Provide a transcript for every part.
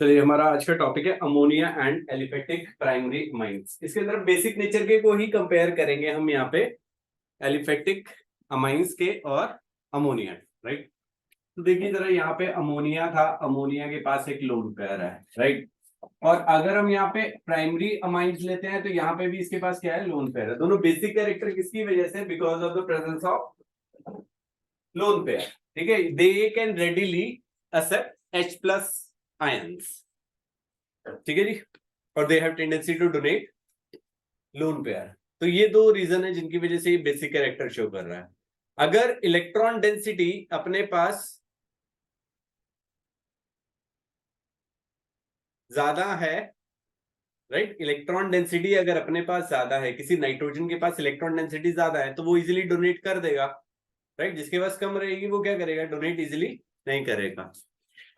चलिए, हमारा आज का टॉपिक है ammonia and aliphatic primary amines. इसके अंदर बेसिक नेचर के को ही कंपेयर करेंगे हम यहाँ पे एलिफेटिक अमाइंस के और अमोनिया। राइट। तो देखिए जरा, यहाँ पे अमोनिया था, अमोनिया के पास एक लोन पेयर है। राइट। और अगर हम यहाँ पे प्राइमरी अमाइंस लेते हैं तो यहाँ पे भी इसके पास क्या है, लोन पेयर है। दोनों बेसिक कैरेक्टर किसकी वजह से? Because of the presence of lone pair. ठीक है, they can readily accept H plus ions. ठीक है जी। और they have tendency to donate lone pair. तो ये दो रीजन है जिनकी वजह से ये बेसिक कैरेक्टर शो कर रहा है। अगर इलेक्ट्रॉन डेंसिटी अपने पास ज्यादा है, राइट, इलेक्ट्रॉन डेंसिटी अगर अपने पास ज्यादा है, किसी नाइट्रोजन के पास इलेक्ट्रॉन डेंसिटी ज्यादा है तो वो इजीली डोनेट कर देगा। राइट। जिसके पास कम रहेगी वो क्या करेगा? डोनेट इजीली नहीं करेगा।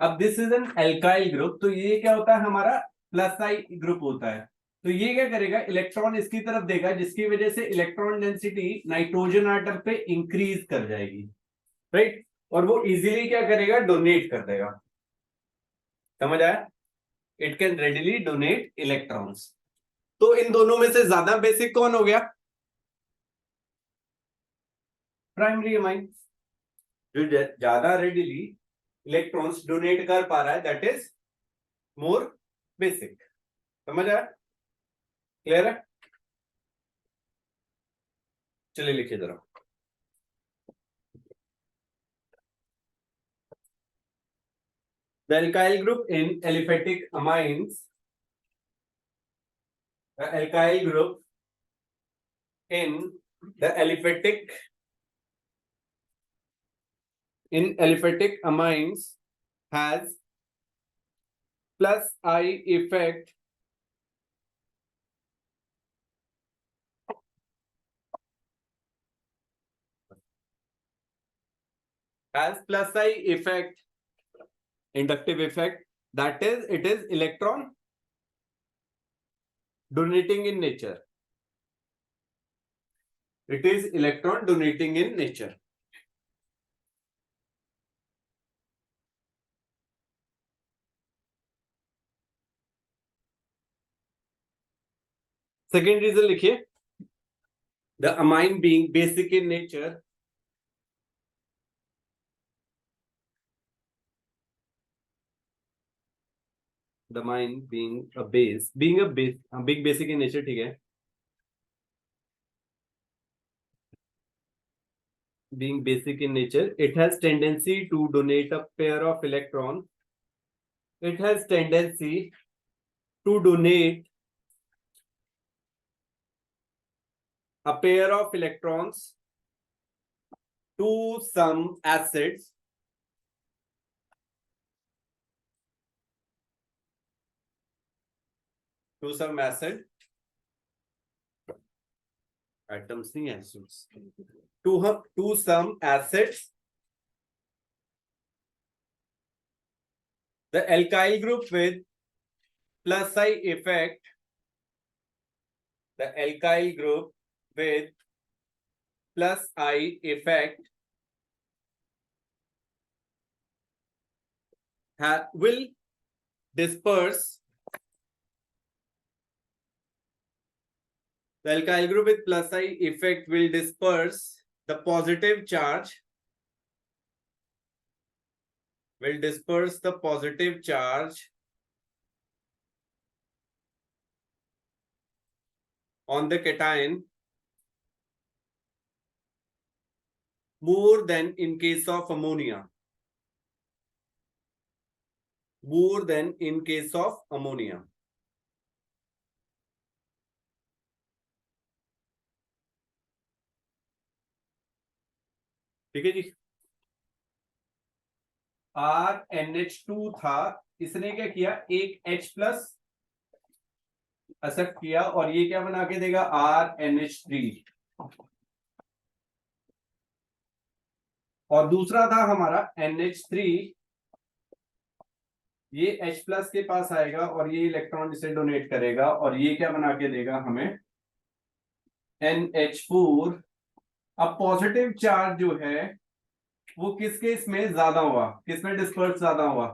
अब this is an alkyl group, तो ये क्या होता है? हमारा प्लस आई ग्रुप होता है। तो ये क्या करेगा? इलेक्ट्रॉन इसकी तरफ देगा, जिसकी वजह से इलेक्ट्रॉन डेंसिटी नाइट्रोजन आटम पे इंक्रीज कर जाएगी। राइट। और वो इजीली क्या करेगा? डोनेट कर देगा। समझ आया? It can readily donate electrons. तो इन दोनों में से ज्यादा बेसिक कौन हो गया? Primary amine. जो ज्यादा रेडिली इलेक्ट्रॉन्स डोनेट कर पा रहा है, दैट इज मोर बेसिक। समझ आया? क्लियर है? चलिए लिखिए जरा। The alkyl group in aliphatic amines, the alkyl group in the aliphatic amines has plus I effect inductive effect, that is it is electron donating in nature. It is electron donating in nature. Second reason लिखिए, the amine being basic in nature, the amine being a base, big basic in nature. ठीक है, being basic in nature, it has tendency to donate a pair of electrons. It has tendency to donate a pair of electrons to some acids atoms नहीं, acids, to some acids. The alkyl group with plus I effect, the alkyl group with plus I effect will disperse. The alkyl group with plus I effect will disperse the positive charge, on the cation more than in case of ammonia. More than in case of ammonia. ठीक है जी। RNH2 था, इसने क्या किया? एक H plus accept किया और ये क्या बना के देगा? RNH3। और दूसरा था हमारा NH3, ये H प्लस के पास आएगा और ये इलेक्ट्रॉन इसे डोनेट करेगा और ये क्या बना के देगा हमें? NH4। अब पॉजिटिव चार्ज जो है वो किस केस में ज्यादा हुआ? किसमें डिस्पर्स ज्यादा हुआ?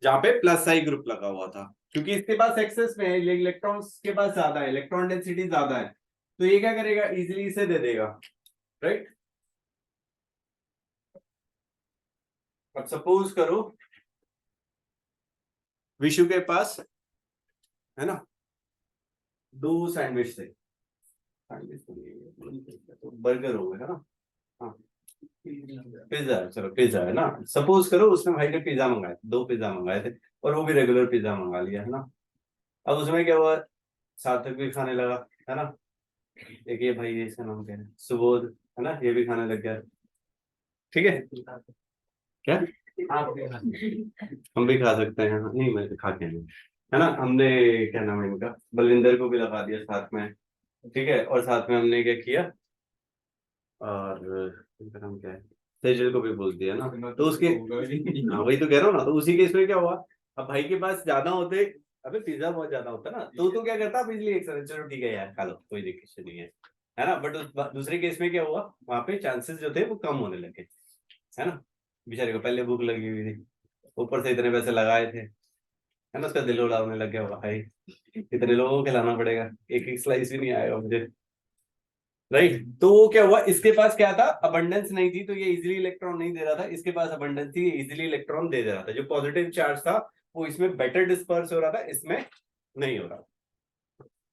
जहां पे प्लस आई ग्रुप लगा हुआ था, क्योंकि इसके पास एक्सेस में है, इलेक्ट्रॉन्स के पास ज्यादा है, इलेक्ट्रॉन डेंसिटी ज्यादा है, तो ये क्या करेगा, इजिली इसे दे देगा, राइट। अब सपोज करो विशु के पास है ना दो सैंडविच थे, तो बर्गर हो गया है ना, हाँ पिज्जा है, चलो पिज्जा है ना, सपोज करो उसने भाई ने पिज्जा मंगाया, दो पिज्जा मंगाए थे, और वो भी रेगुलर पिज्जा मंगा लिया है ना। अब उसमें क्या हुआ, सार्थक भी खाने लगा है ना, एक ये भाई, ये इसका नाम क्या है, सुबोध है ना, ये भी खाने लग गया, ठीक है। क्या हम भी खा सकते हैं, नहीं मैं तो खा के नहीं, है ना, हमने क्या नाम है इनका, बलविंदर को भी लगा दिया साथ में, ठीक है, और साथ में हमने क्या किया, और इनका नाम क्या है, सेजल को भी बोल दिया ना, तो उसके, हाँ वही तो कह रहा हूँ ना, तो उसी केस में क्या हुआ, अब भाई के पास ज्यादा होते, अबे पिज्जा बहुत ज्यादा होता ना, तो क्या करता, बिजली एक साथ, चलो ठीक है यार खा लो कोई दिक्कत नहीं है ना, बट दूसरे केस में क्या हुआ, वहां पे चांसेस जो थे वो कम होने लगे, है ना, बेचारे को पहले भूख लगी हुई थी, ऊपर से इतने पैसे लगाए थे, है ना, उसका दिल उड़ाने लग गया, भाई इतने लोगों को खिलाना पड़ेगा, एक एक स्लाइस भी नहीं आएगा मुझे, राइट। तो वो क्या हुआ, इसके पास क्या था, अबंडेंस नहीं थी, तो ये इजीली इलेक्ट्रॉन नहीं दे रहा था, इसके पास अबंडेंस थी, ये इजीली इलेक्ट्रॉन दे रहा था, जो पॉजिटिव चार्ज था वो इसमें बेटर डिस्पर्स हो रहा था, इसमें नहीं हो रहा,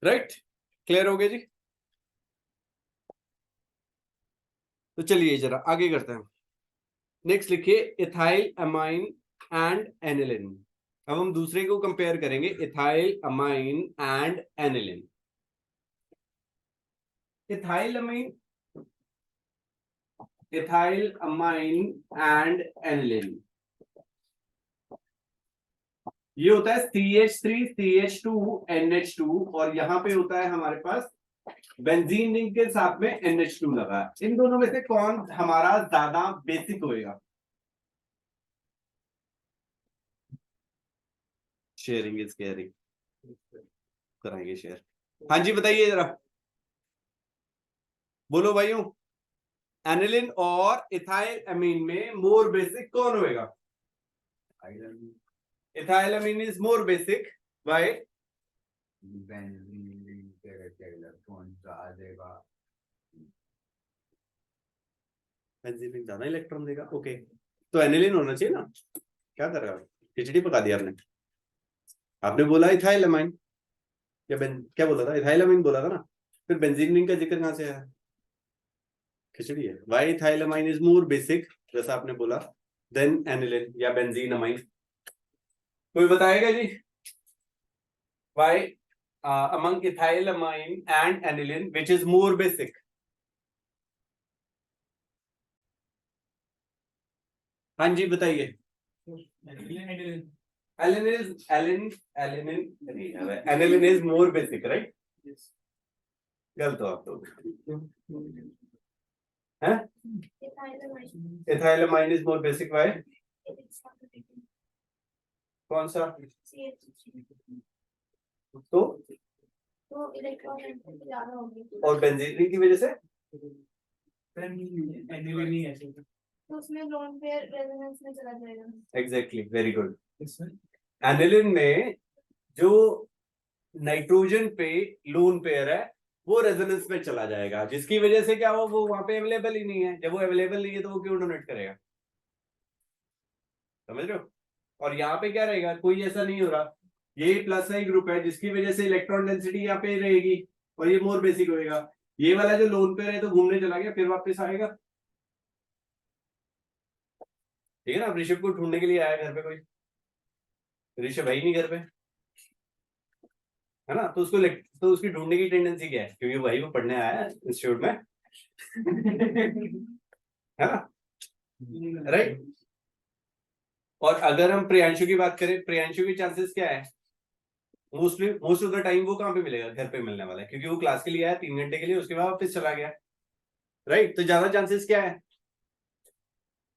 राइट। क्लियर हो गया जी। तो चलिए जरा आगे करते हैं, नेक्स्ट लिखिए इथाइल अमाइन एंड एनिलिन। अब हम दूसरे को कंपेयर करेंगे, ethyl amine and aniline. Ethyl amine, ethyl amine and aniline, ये होता है CH3 CH2 NH2, और यहां पे होता है हमारे पास बेंजीन रिंग के साथ में NH2 लगा है। इन दोनों में से कौन हमारा ज्यादा बेसिक होएगा? शेयरिंग इज केयरिंग, कराएंगे शेयर। हाँ जी बताइए जरा, बोलो भाइयों, एनिलिन और इथाइल अमीन में मोर बेसिक कौन होएगा? Ethyl amine is more basic, why? Benzene ring ज्यादा इलेक्ट्रॉन देगा, ओके, तो एनिलिन होना चाहिए ना, क्या कर रहे हो, खिचड़ी पका दिया आपने, आपने बोला इथाइल अमाइन, क्या बोला था, इथाइल अमीन बोला था ना, फिर बेंजीन रिंग का जिक्र कहां से आया? खिचड़ी है, why ethylamine is more basic, जैसा आपने बोला, देन एनिलिन या बेंजीन अमाइन, कोई बताएगा जी, why among ethylamine and aniline which is more basic? हाँ जी बताइए। Aniline is more basic, right, गलत हो आप लोग, हैं? Ethylamine is more basic, why? कौन सा? तो इलेक्ट्रॉन ज्यादा होंगे, और बेंजीन की वजह से एनिलिन ही है, तो उसमें लोन पेयर रेजोनेंस में चला जाएगा। Exactly, very good. एनिलिन में जो नाइट्रोजन पे लोन पेयर है वो रेजोनेंस में चला जाएगा, जिसकी वजह से क्या हो, वो वहां पे अवेलेबल ही नहीं है, जब वो अवेलेबल नहीं है तो वो क्यों डोनेट करेगा, समझ रहे हो? और यहाँ पे क्या रहेगा, कोई ऐसा नहीं हो रहा, ये प्लस आई ग्रुप है जिसकी वजह से इलेक्ट्रॉन डेंसिटी यहाँ पे रहेगी और ये मोर बेसिक होएगा, ये वाला जो लोन पेयर है तो घूमने चला गया फिर वापस आएगा, ठीक है ना। अब ऋषभ को ढूंढने के लिए आया घर पे कोई, ऋषभ है ही नहीं घर पे, है ना, तो तो उसकी ढूंढने की टेंडेंसी क्या है, क्योंकि भाई वो पढ़ने आया है इंस्टीट्यूट में है ना, राइट। और अगर हम प्रियांशु की बात करें, प्रियांशु की चांसेस क्या है, मोस्ट ऑफ द टाइम वो कहाँ पे मिलेगा, घर पे मिलने वाला है, क्योंकि वो क्लास के लिए आया 3 घंटे के लिए, उसके बाद वापस चला गया, राइट। तो ज्यादा चांसेस क्या है,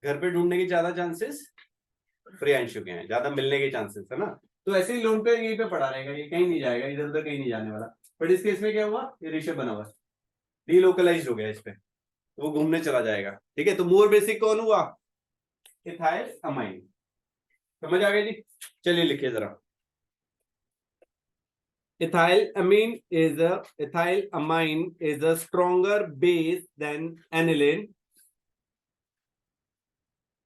घर पे ढूंढने के ज्यादा चांसेस प्रियांशु के हैं, ज्यादा मिलने के चांसेस, है ना। तो ऐसे ही लोन पे यहीं पे पड़ा रहेगा, ये कहीं नहीं जाएगा, इधर उधर कहीं नहीं जाने वाला, बट इस केस में क्या हुआ, ये ऋषभ बना हुआ, डीलोकलाइज हो गया इस पे, तो वो घूमने चला जाएगा, ठीक है। तो मोर बेसिक कौन हुआ, इथाइल अमाइन, समझ आ गया जी? चलिए लिखिए जरा। ethylamine is a stronger base than aniline.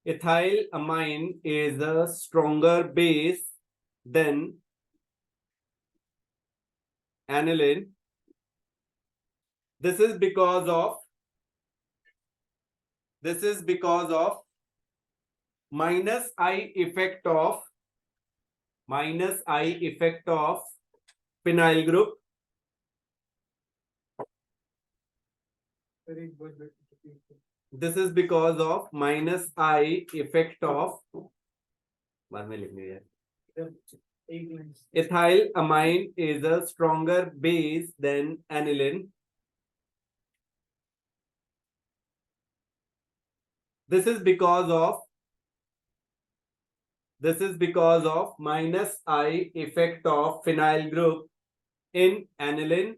Ethylamine is a stronger base than aniline. This is because of minus I effect of phenyl group. This is because of minus I effect of, बाद में लिखनी है, ethylamine is a stronger base than aniline. This is because of minus I effect of phenyl group in aniline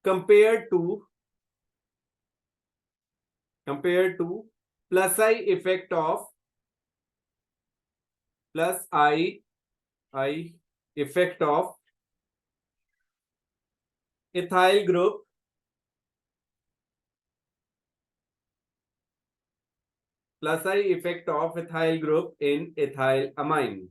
compared to plus I effect of ethyl group in ethylamine.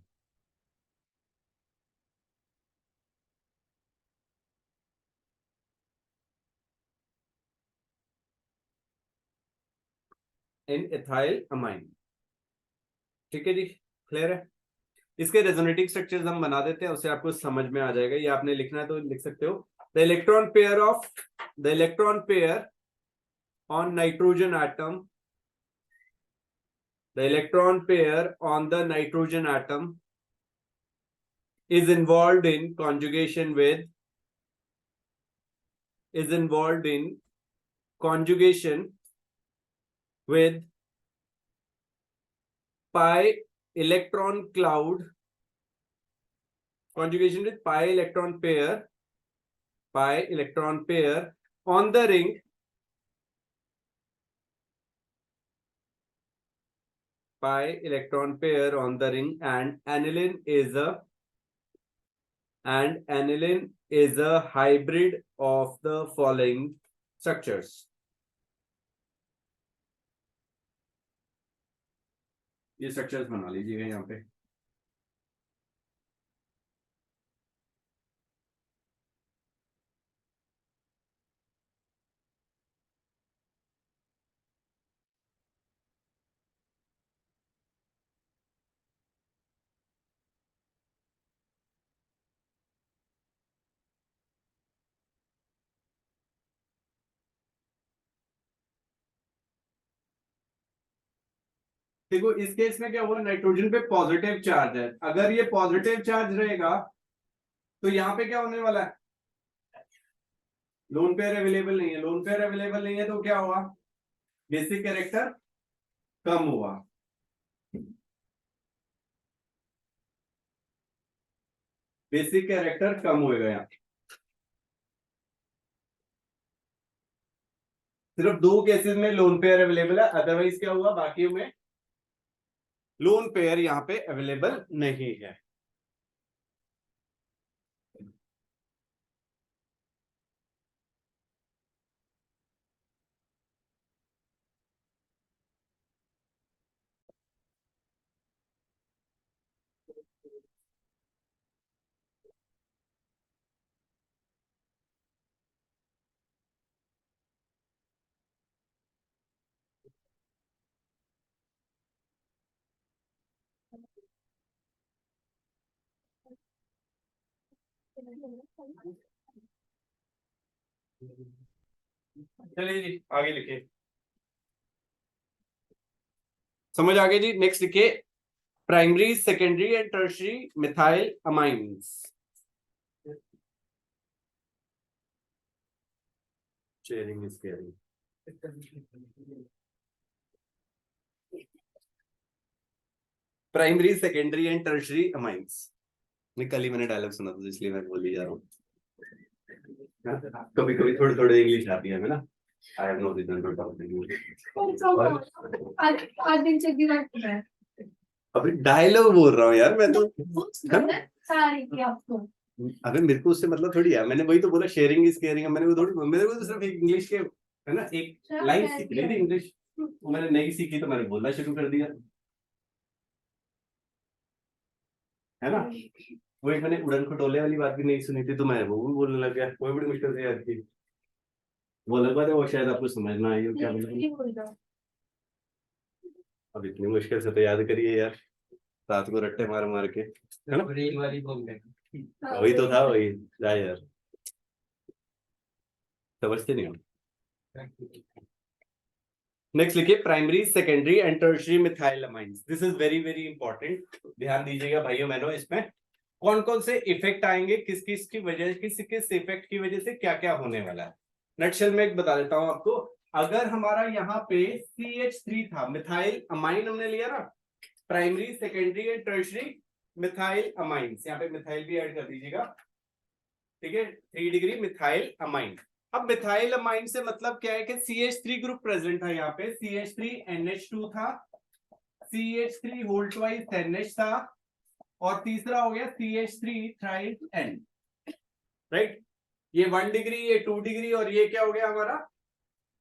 ठीक है जी, clear है? इसके resonative structures हम बना देते हैं, उससे आपको समझ में आ जाएगा। ये आपने लिखना है तो लिख सकते हो। The electron pair on nitrogen atom, the electron pair on the nitrogen atom is involved in conjugation with pi electron cloud, conjugation with pi electron pair on the ring, and aniline is a hybrid of the following structures. ये structures बना लीजिएगा यहाँ पे। देखो इस case में क्या हुआ, नाइट्रोजन पे पॉजिटिव चार्ज है। अगर ये पॉजिटिव चार्ज रहेगा तो यहाँ पे क्या होने वाला है, लोन पेयर अवेलेबल नहीं है तो क्या हुआ, बेसिक कैरेक्टर कम हुआ। बेसिक कैरेक्टर कम होएगा। यहाँ सिर्फ 2 केसेस में लोन पेयर अवेलेबल है, अदरवाइज क्या हुआ, बाकी में लोन पेयर यहाँ पे अवेलेबल नहीं है। चलिए जी आगे लिखिए। समझ आ गया जी? नेक्स्ट लिखिए, primary, secondary and tertiary methyl amines. Sharing is caring. Primary, secondary and tertiary amines. कल ही मैंने डायलॉग सुना था इसलिए मैं बोल ही जा रहा हूँ। कभी कभी थोड़ी थोड़ी इंग्लिश आती है ना। I have no reason to talk English. आज दिन से दिमाग है। अभी डायलॉग बोल रहा हूँ यार मैं तो, है ना? सारी आपको अबे मेरे को उससे मतलब थोड़ी है, मैंने वही तो बोला शेयरिंग इज केयरिंग, मैंने वो थोड़ी, मेरे को तो सिर्फ एक इंग्लिश के है ना एक लाइन सीख ली थी इंग्लिश, वो मैंने नहीं सीखी तो मैंने बोलना शुरू कर दिया, है ना? वो एक मैंने उड़न खटोले वाली बात भी नहीं सुनी थी तो मैं वो भी बोलने लग गया, वो बड़ी मुश्किल से याद की। वो अलग बात है, वो शायद आपको समझना आई हो क्या बोल। अब इतनी मुश्किल से तो याद करिए यार, रात को रट्टे मार मार के, है ना? रेल वाली बोल गए, वही तो था वही, जा यार, समझते नहीं हो। नेक्स्ट लिखिए primary secondary and tertiary methylamines, this is very very important, ध्यान दीजिएगा भाइयों बहनों, इसमें कौन कौन से इफेक्ट आएंगे, किस किस की वजह, किस किस इफेक्ट की वजह से क्या क्या होने वाला है। नटशेल में एक बता देता हूं आपको, अगर हमारा यहाँ पे CH3 था, मिथाइल अमाइन हमने लिया ना, primary secondary and tertiary methyl amines, यहाँ पे मिथाइल भी ऐड कर दीजिएगा, ठीक है, 3 डिग्री मिथाइल अमाइन। अब मिथाइल अमाइन से मतलब क्या है कि CH3 ग्रुप प्रेजेंट था यहाँ पे, CH3 NH2 था, CH3 होल ट्वाइस NH था, और तीसरा हो गया CH3 थ्राइस N, राइट? ये 1 डिग्री, ये 2 डिग्री, और ये क्या हो गया हमारा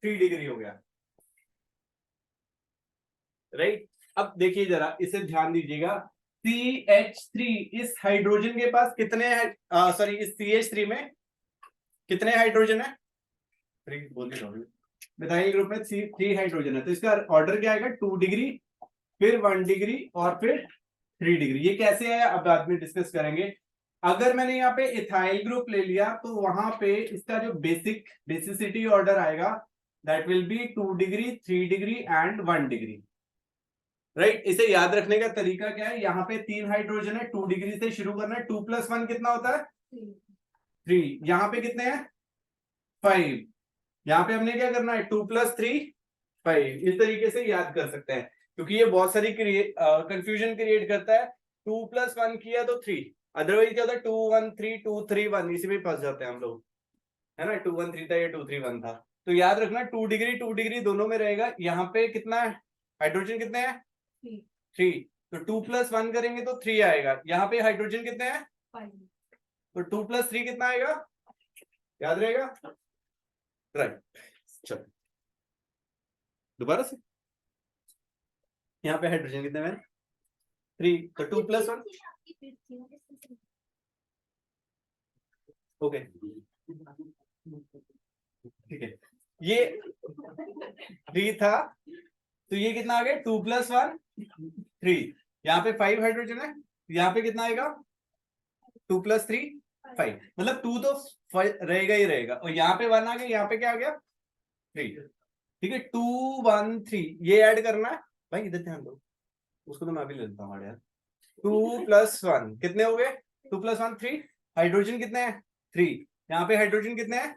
3 डिग्री हो गया, राइट? अब देखिए जरा इसे ध्यान दीजिएगा, CH3 इस हाइड्रोजन के पास कितने, सॉरी इस CH3 में कितने हाइड्रोजन है, 3 बोल रहा हूं, मिथाइल ग्रुप में 3 हाइड्रोजन है, तो इसका ऑर्डर क्या आएगा, 2 डिग्री, फिर 1 डिग्री, और फिर 3 डिग्री। ये कैसे आया अब बाद में डिस्कस करेंगे। अगर मैंने यहाँ पे इथाइल ग्रुप ले लिया तो वहां पे इसका जो बेसिसिटी ऑर्डर आएगा that will be 2 degree, 3 degree and 1 डिग्री, राइट? इसे याद रखने का तरीका क्या है, यहाँ पे 3 हाइड्रोजन है, 2 डिग्री से शुरू करना है, 2 + 1 कितना होता है 3, यहाँ पे कितने हैं 5, यहाँ पे हमने क्या करना है 2 + 3 5, इस तरीके से याद कर सकते हैं, क्योंकि ये बहुत सारी कंफ्यूजन क्रिएट करता है, 2 + 1 किया तो 3, अदरवाइज क्या होता है 2 1 3 2 3 1, इसी में फंस जाते हैं हम लोग, है ना? 2 1 3 था, ये 2 3 1 था, तो याद रखना 2 डिग्री दोनों में रहेगा। यहाँ पे कितना है हाइड्रोजन, कितने हैं 3, तो 2 + 1 करेंगे तो 3 आएगा, यहाँ पे हाइड्रोजन कितने हैं 5, तो 2 + 3 कितना आएगा, याद रहेगा, राइट? चलो दोबारा से, यहाँ पे हाइड्रोजन कितने में 3, तो 2 + 1, ओके ठीक है, ये 3 था, तो ये कितना आ गया 2 + 1 3, यहाँ पे 5 हाइड्रोजन है, यहाँ पे कितना आएगा 2 + 3 5, मतलब 2 तो रहेगा ही रहेगा, और यहाँ पे 1 आ गया, यहाँ पे क्या आ गया 3, ठीक है 2 1 3, ये ऐड करना है भाई, इधर ध्यान दो, उसको तो मैं भी ले लेता हूँ यार, 2 + 1 कितने हो गए, 2 + 1 3, हाइड्रोजन कितने हैं 3, यहाँ पे हाइड्रोजन कितने हैं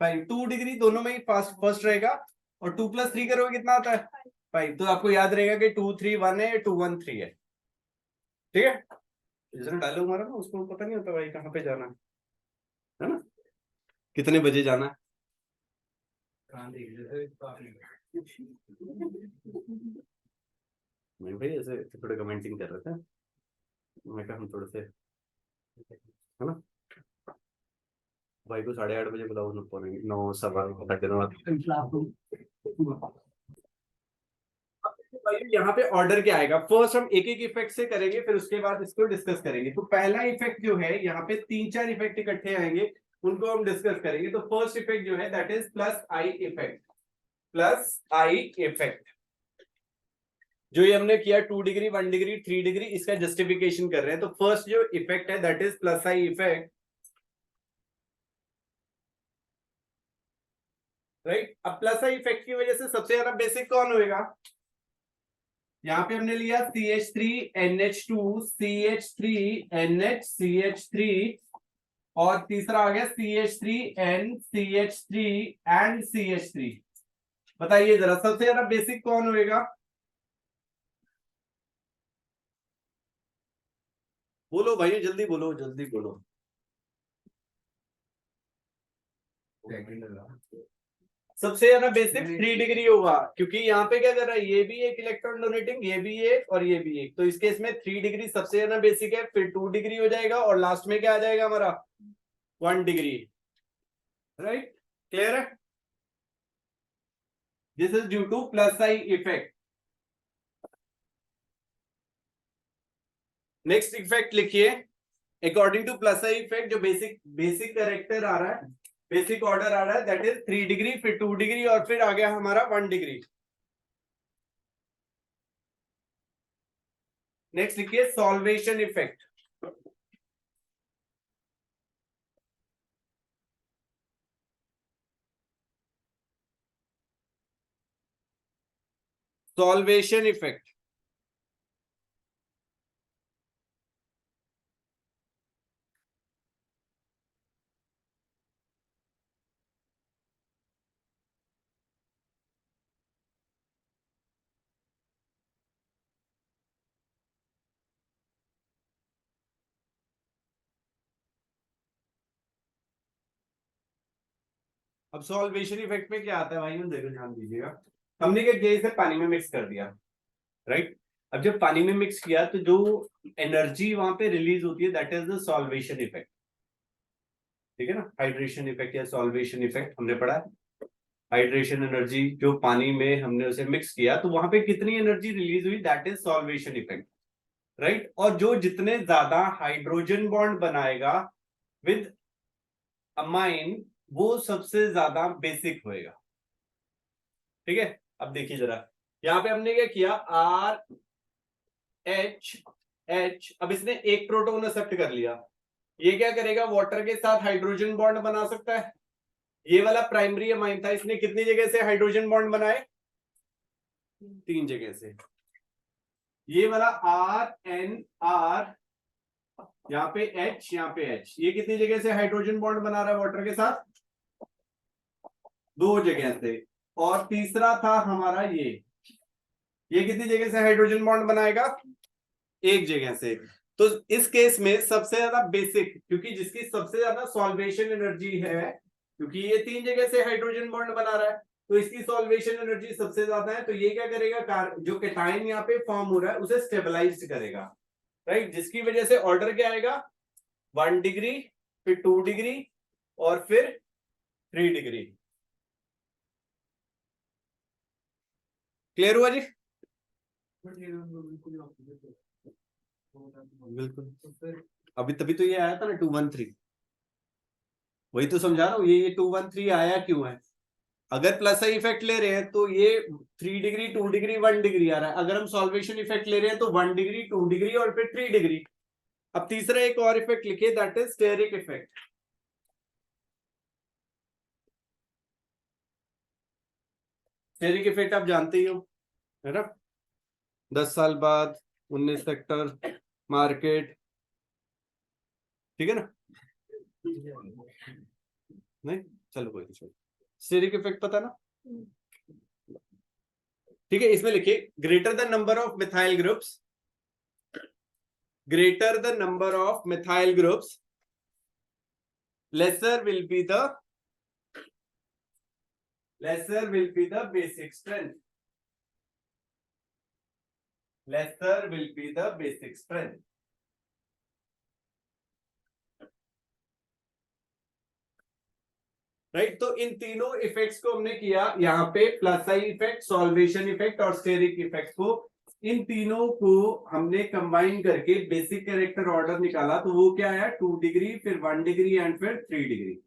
5, 2 डिग्री दोनों में ही फर्स्ट रहेगा, और 2 + 3 करोगे कितना आता है 5, तो आपको याद रहेगा कि 2 3 1 है, 2 1 3 है, ठीक है? जिसने डायलॉग मारा ना उसको पता नहीं होता भाई कहाँ पे जाना है ना, कितने बजे जाना है, नहीं भाई ऐसे थोड़े कमेंटिंग कर रहे थे, मैं कहा हम थोड़े से, है ना? भाई को 8:30 बजे बुलाओ, 9 सवा 9:30। यहाँ पे ऑर्डर क्या आएगा, फर्स्ट हम एक एक इफेक्ट से करेंगे, फिर उसके बाद इसको डिस्कस करेंगे। तो पहला इफेक्ट जो है यहाँ पे 3-4 इफेक्ट इकट्ठे आएंगे, उनको हम डिस्कस करेंगे। तो फर्स्ट इफेक्ट जो है that is +I effect, +I effect, जो ये हमने किया 2 डिग्री 1 डिग्री 3 डिग्री, इसका जस्टिफिकेशन कर रहे हैं। तो फर्स्ट जो इफेक्ट है that is +I effect, right? अब +I इफेक्ट की वजह से सबसे ज्यादा बेसिक कौन होएगा, यहाँ पे हमने लिया CH3 NH2 CH3 NH CH3, और तीसरा आ गया CH3 N CH3 and CH3। बताइए जरा सबसे ज्यादा बेसिक कौन होएगा, बोलो भाई जल्दी बोलो, जल्दी बोलो। सबसे ज्यादा बेसिक 3 डिग्री होगा, क्योंकि यहाँ पे क्या कर रहा है, ये भी एक इलेक्ट्रॉन डोनेटिंग, ये भी एक और ये भी एक, तो इस केस में 3 डिग्री सबसे ज्यादा बेसिक है, फिर 2 डिग्री हो जाएगा और लास्ट में क्या आ जाएगा हमारा 1 डिग्री। राइट, क्लियर है? This is due to plus I effect. Next effect लिखिए, according to plus I effect जो बेसिक करेक्टर आ रहा है, बेसिक ऑर्डर आ रहा है, दैट इज 3 डिग्री, फिर 2 डिग्री और फिर आ गया हमारा 1 डिग्री। नेक्स्ट लिखिए सॉल्वेशन इफेक्ट। सॉल्वेशन इफेक्ट, अब सॉल्वेशन इफेक्ट में क्या आता है भाई, देखो ध्यान दीजिएगा, हमने क्या किया, इसे पानी में मिक्स कर दिया, राइट। अब जब पानी में मिक्स किया तो जो एनर्जी वहां पे रिलीज होती है, that is the solvation effect. ठीक है ना, हाइड्रेशन इफेक्ट या सॉल्वेशन इफेक्ट हमने पढ़ा है। हाइड्रेशन एनर्जी जो पानी में हमने उसे मिक्स किया तो वहां पे कितनी एनर्जी रिलीज हुई, that is solvation effect, right. और जो जितने ज्यादा हाइड्रोजन बॉन्ड बनाएगा विद अमाइन, वो सबसे ज्यादा बेसिक होएगा। ठीक है, अब देखिए जरा, यहां पे हमने क्या किया, आर एच एच, अब इसने एक प्रोटोन एक्सेप्ट कर लिया, ये क्या करेगा, वाटर के साथ हाइड्रोजन बॉन्ड बना सकता है। ये वाला प्राइमरी अमाइन था, इसने कितनी जगह से हाइड्रोजन बॉन्ड बनाए, 3 जगह से। ये वाला आर एन आर, यहाँ पे एच, यहाँ पे एच, ये कितनी जगह से हाइड्रोजन बॉन्ड बना रहा है वाटर के साथ, 2 जगह से। और तीसरा था हमारा ये कितनी जगह से हाइड्रोजन बॉन्ड बनाएगा, 1 जगह से। तो इस केस में सबसे ज्यादा बेसिक, क्योंकि जिसकी सबसे ज्यादा सॉल्वेशन एनर्जी है, क्योंकि ये 3 जगह से हाइड्रोजन बॉन्ड बना रहा है, तो इसकी सॉल्वेशन एनर्जी सबसे ज्यादा है, तो ये क्या करेगा, जो केटाइन यहाँ पे फॉर्म हो रहा है उसे स्टेबलाइज करेगा, राइट। जिसकी वजह से ऑर्डर क्या आएगा, 1 डिग्री, फिर 2 डिग्री और फिर 3 डिग्री। क्लियर हुआ जी? बिल्कुल, अभी तभी तो ये आया था ना 213, वही तो समझा रहा हूँ, ये 213 आया क्यों है। अगर प्लस आई इफेक्ट ले रहे हैं तो ये 3 डिग्री, 2 डिग्री, 1 डिग्री आ रहा है। अगर हम सॉल्वेशन इफेक्ट ले रहे हैं तो 1 डिग्री, 2 डिग्री और फिर 3 डिग्री। अब तीसरा एक और इफेक्ट लिखिए, that is steric effect. Steric effect आप जानते ही हो, है ना, 10 साल बाद 19 सेक्टर मार्केट, ठीक है ना, नहीं चलो कोई नहीं, स्टेरिक इफेक्ट पता ना, ठीक है। इसमें लिखिए greater the number of methyl groups, greater the number of methyl groups, lesser will be the basic strength, lesser will be the basic strength। Right, तो इन तीनों इफेक्ट्स को हमने किया यहाँ पे, plus I effect, solvation effect और steric effect को, इन तीनों को हमने कंबाइन करके बेसिक कैरेक्टर ऑर्डर निकाला, तो वो क्या आया, 2 डिग्री, फिर 1 डिग्री एंड फिर 3 डिग्री।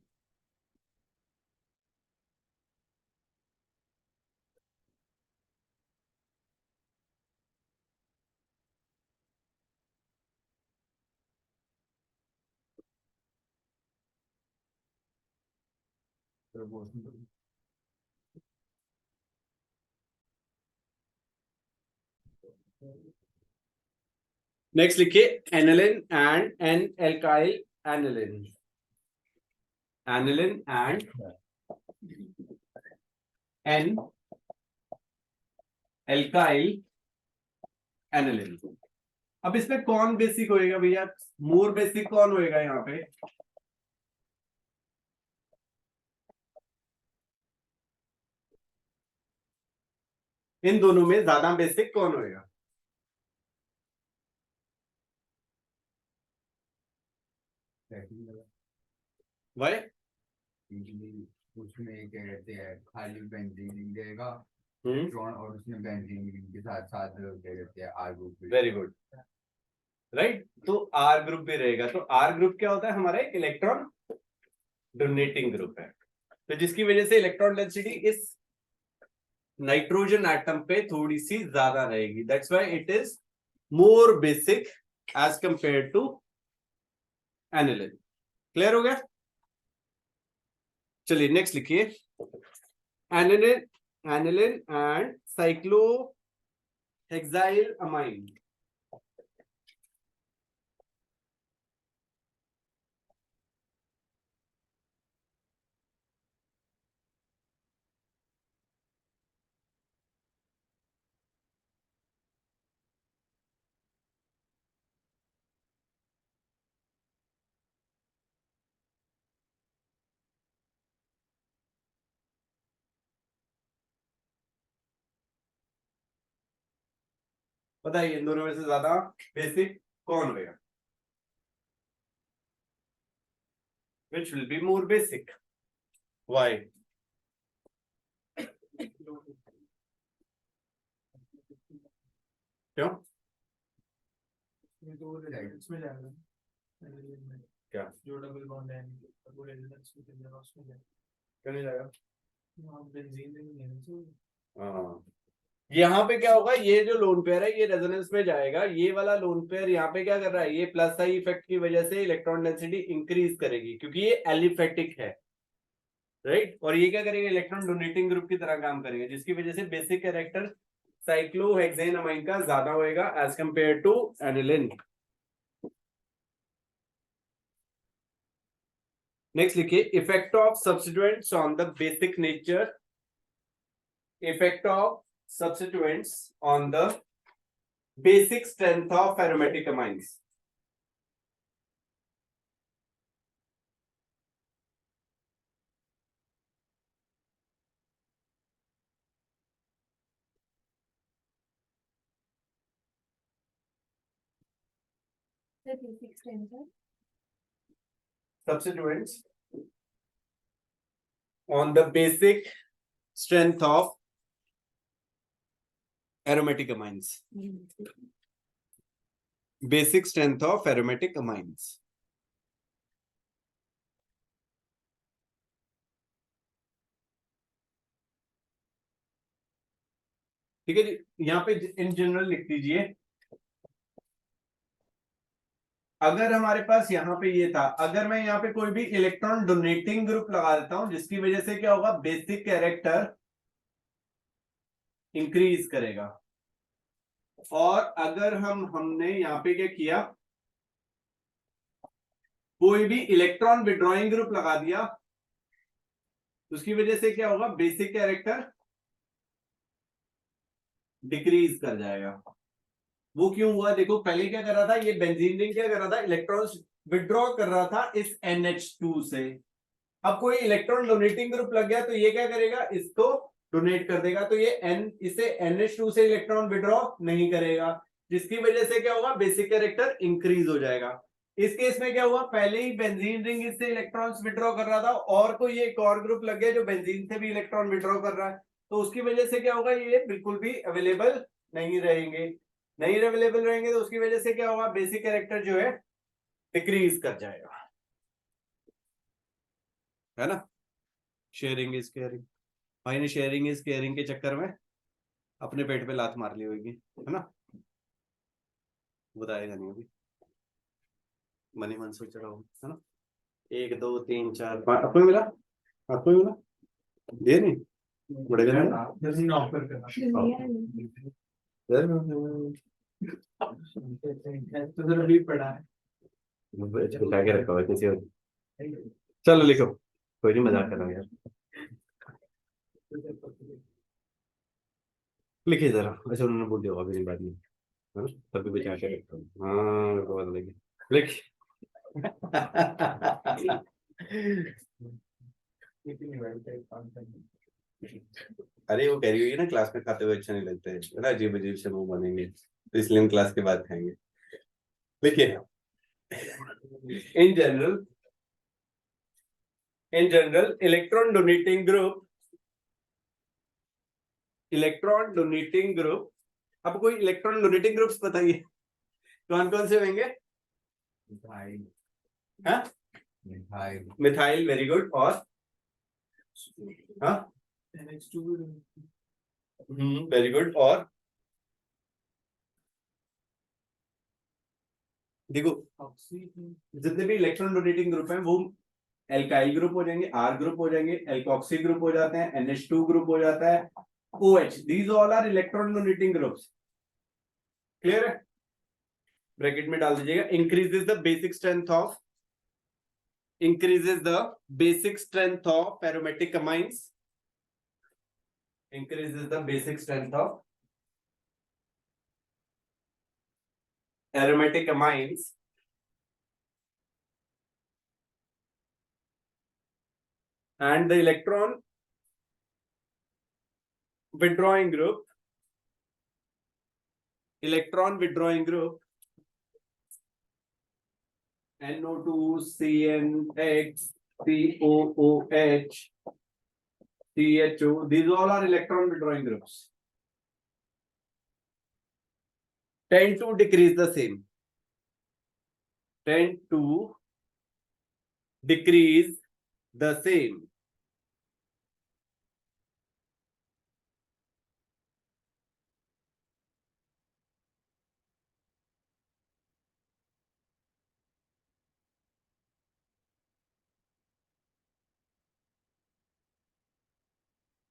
नेक्स्ट लिखिए aniline and N alkyl aniline, aniline and N alkyl aniline. अब इसमें कौन बेसिक होएगा भैया, मोर बेसिक कौन होएगा यहाँ पे, इन दोनों में ज्यादा बेसिक कौन होगा? वाई? उसमें क्या कहते हैं, खाली बेंजीन लिख देगा इलेक्ट्रॉन, और उसमें बेंजीन के साथ साथ क्या कहते हैं R group. Very good, right. तो आर ग्रुप भी रहेगा। तो आर ग्रुप क्या होता है? हमारा एक इलेक्ट्रॉन डोनेटिंग ग्रुप है, तो जिसकी वजह से इलेक्ट्रॉन डेंसिटी इस नाइट्रोजन एटम पे थोड़ी सी ज्यादा रहेगी। That's why it is more basic as compare to aniline. Clear हो गया? चलिए नेक्स्ट लिखिए, aniline, aniline and cyclohexyl amine. बताइए इन दोनों में से ज्यादा बेसिक कौन होगा? Which will be more basic? Why? क्यों? इसमें जाएगा क्या जो डबल बॉन्ड है वो रेजोनेंस में चलेगा, उसमें जाएगा। क्यों नहीं जाएगा? बेंजीन नहीं है तो हाँ, यहाँ पे क्या होगा, ये जो लोन पेयर है ये रेजोनेंस में जाएगा, ये वाला लोन पेयर यहाँ पे क्या कर रहा है, ये प्लस आई इफेक्ट की वजह से इलेक्ट्रॉन डेंसिटी इंक्रीज करेगी क्योंकि ये एलिफेटिक है, राइट। और ये क्या करेंगे, इलेक्ट्रॉन डोनेटिंग ग्रुप की तरह काम करेंगे, जिसकी वजह से बेसिक कैरेक्टर साइक्लोहेक्सेन अमाइन का ज्यादा होएगा as compare to aniline. Next लिखिए, effect of substituents on the basic nature, effect of substituents on the basic strength of aromatic amines. The basic strength of Substituents on the basic strength of aromatic amines. Basic strength of aromatic amines. ठीक है जी, यहाँ पे in general लिख दीजिए, अगर हमारे पास यहाँ पे ये था, अगर मैं यहाँ पे कोई भी इलेक्ट्रॉन डोनेटिंग ग्रुप लगा देता हूं, जिसकी वजह से क्या होगा, बेसिक कैरेक्टर इंक्रीज करेगा। और अगर हमने यहाँ पे क्या किया, कोई भी इलेक्ट्रॉन विड्रॉइंग ग्रुप लगा दिया, उसकी वजह से क्या होगा, बेसिक कैरेक्टर डिक्रीज कर जाएगा। वो क्यों हुआ, देखो पहले क्या कर रहा था, ये बेंजीन रिंग क्या कर रहा था, इलेक्ट्रॉन्स विड्रॉ कर रहा था इस NH2 से। अब कोई इलेक्ट्रॉन डोनेटिंग ग्रुप लग गया तो ये क्या करेगा, इसको डोनेट कर देगा, तो ये इसे NH2 से इलेक्ट्रॉन विड्रॉ नहीं करेगा, जिसकी वजह से क्या होगा, बेसिक कैरेक्टर इंक्रीज हो जाएगा। इस केस में क्या हुआ, पहले ही बेंजीन रिंग इससे इलेक्ट्रॉन्स विड्रॉ कर रहा था, और कोई एक और ग्रुप लग गया जो बेंजीन से भी इलेक्ट्रॉन विड्रॉ कर रहा है, तो उसकी वजह से क्या होगा, ये बिल्कुल भी अवेलेबल नहीं रहेंगे। नहीं अवेलेबल रहेंगे तो उसकी वजह से क्या होगा, बेसिक कैरेक्टर जो है डिक्रीज कर जाएगा, है ना। शेयरिंग इज केयरिंग, भाई ने शेयरिंग इज केयरिंग के चक्कर में अपने पेट पे लात मार ली होगी, है ना। बताएगा नहीं अभी, मनी मन सोच रहा हूँ, है ना। 1 2 3 4 5 आपको मिला, आपको मिला, ये नहीं बड़े जल्दी ऑफ कर देना तो जरा भी पड़ा है छुपा के रखा हुआ किसी और। चलो लिखो, कोई नहीं, मजाक कर रहा हूँ यार, लिखिए जरा। अच्छा उन्होंने बोल दिया होगा मेरी बात में, है ना, तभी बचा के रखता हूँ। हाँ मेरे को पता लगी, लिख। अरे वो कह रही हुई है ना, क्लास में खाते हुए अच्छा नहीं लगता है ना, अजीब अजीब से मुंह बनेंगे, तो इसलिए हम क्लास के बाद खाएंगे। देखिए, in general electron donating group, अब कोई इलेक्ट्रॉन डोनेटिंग ग्रुप्स बताइए कौन कौन से होंगे? मिथाइल, हाँ, मिथाइल, मिथाइल, वेरी गुड। और हाँ, NH2 वेरी गुड। और देखो, ऑक्सी जितने भी इलेक्ट्रॉन डोनेटिंग ग्रुप हैं वो एल्काइल ग्रुप हो जाएंगे, आर ग्रुप हो जाएंगे, एल्कोक्सी ग्रुप हो जाते हैं, NH2 ग्रुप हो जाता है, OH, these all are electron donating groups. Clear है? ब्रैकेट में डाल दीजिएगा, increases the basic strength of aromatic amines, increases the basic strength of aromatic amines and the electron withdrawing group NO2, CNX, COOH, CHO, these all are electron withdrawing groups, tend to decrease the same, tend to decrease the same.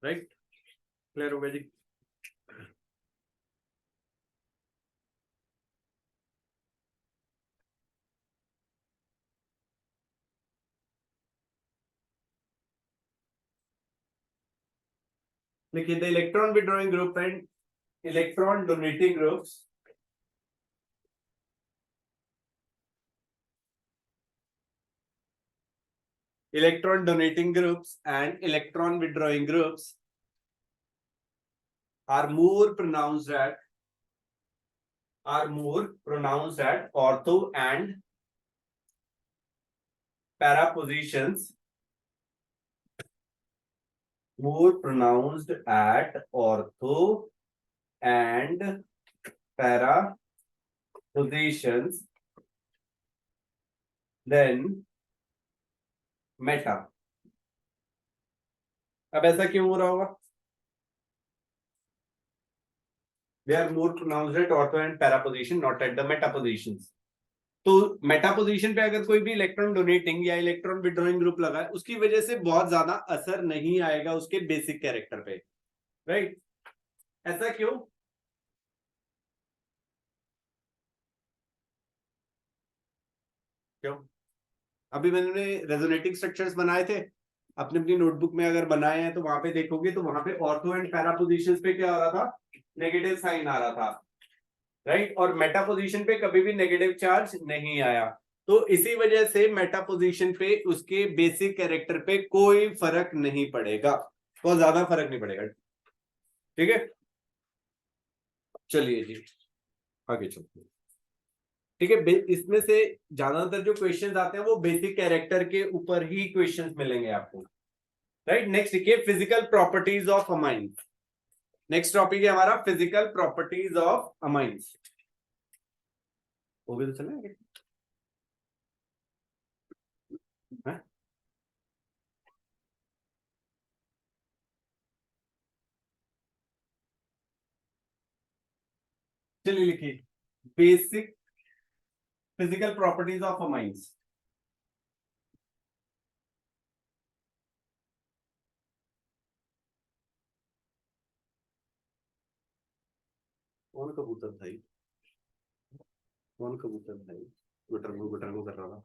Right? Clear हो गया जी? देखिए, the electron withdrawing group and electron donating groups and electron withdrawing groups are more pronounced at ortho and para positions, more pronounced at ortho and para positions than meta. अब ऐसा क्यों हो रहा होगा? They are more pronounced at ortho and para position, not at the meta positions. तो Meta position पे अगर कोई भी इलेक्ट्रॉन डोनेटिंग या इलेक्ट्रॉन विड्रॉइंग ग्रुप लगा है, उसकी वजह से बहुत ज्यादा असर नहीं आएगा उसके बेसिक कैरेक्टर पे, राइट? ऐसा क्यों? क्यों? अभी मैंने रेजोनेटिंग स्ट्रक्चर्स बनाए थे अपनी अपनी नोटबुक में, अगर बनाए हैं तो वहां पे देखोगे तो वहां पे ऑर्थो एंड पैरा पोजीशंस पे क्या आ रहा था? नेगेटिव साइन आ रहा था, राइट? और मेटा पोजीशन पे कभी भी नेगेटिव चार्ज नहीं आया। तो इसी वजह से मेटा पोजीशन पे उसके बेसिक कैरेक्टर पे कोई फर्क नहीं पड़ेगा, बहुत ज्यादा फर्क नहीं पड़ेगा। ठीक है, चलिए जी आगे चलते हैं। ठीक है, इसमें से ज्यादातर जो क्वेश्चंस आते हैं वो बेसिक कैरेक्टर के ऊपर ही क्वेश्चंस मिलेंगे आपको, राइट? नेक्स्ट देखिए, physical properties of amines. Next topic है हमारा फिजिकल प्रॉपर्टीज ऑफ अमाइंस। वो भी तो चलना है। चलिए लिखिए, basic physical properties of amines. कौन कबूतर था? कौन कबूतर था? गुटर को कर रहा था।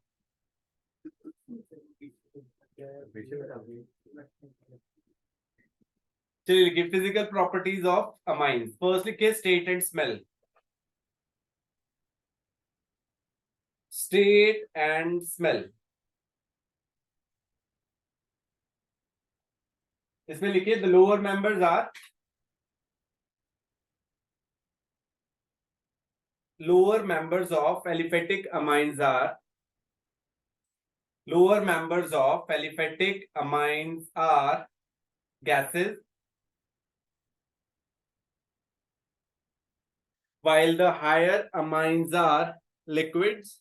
चलिए लिखिए, physical properties of amines. First लिखिए, state and smell. State and smell. इसमें लिखिए the lower members are lower members of aliphatic amines are gases, while the higher amines are liquids.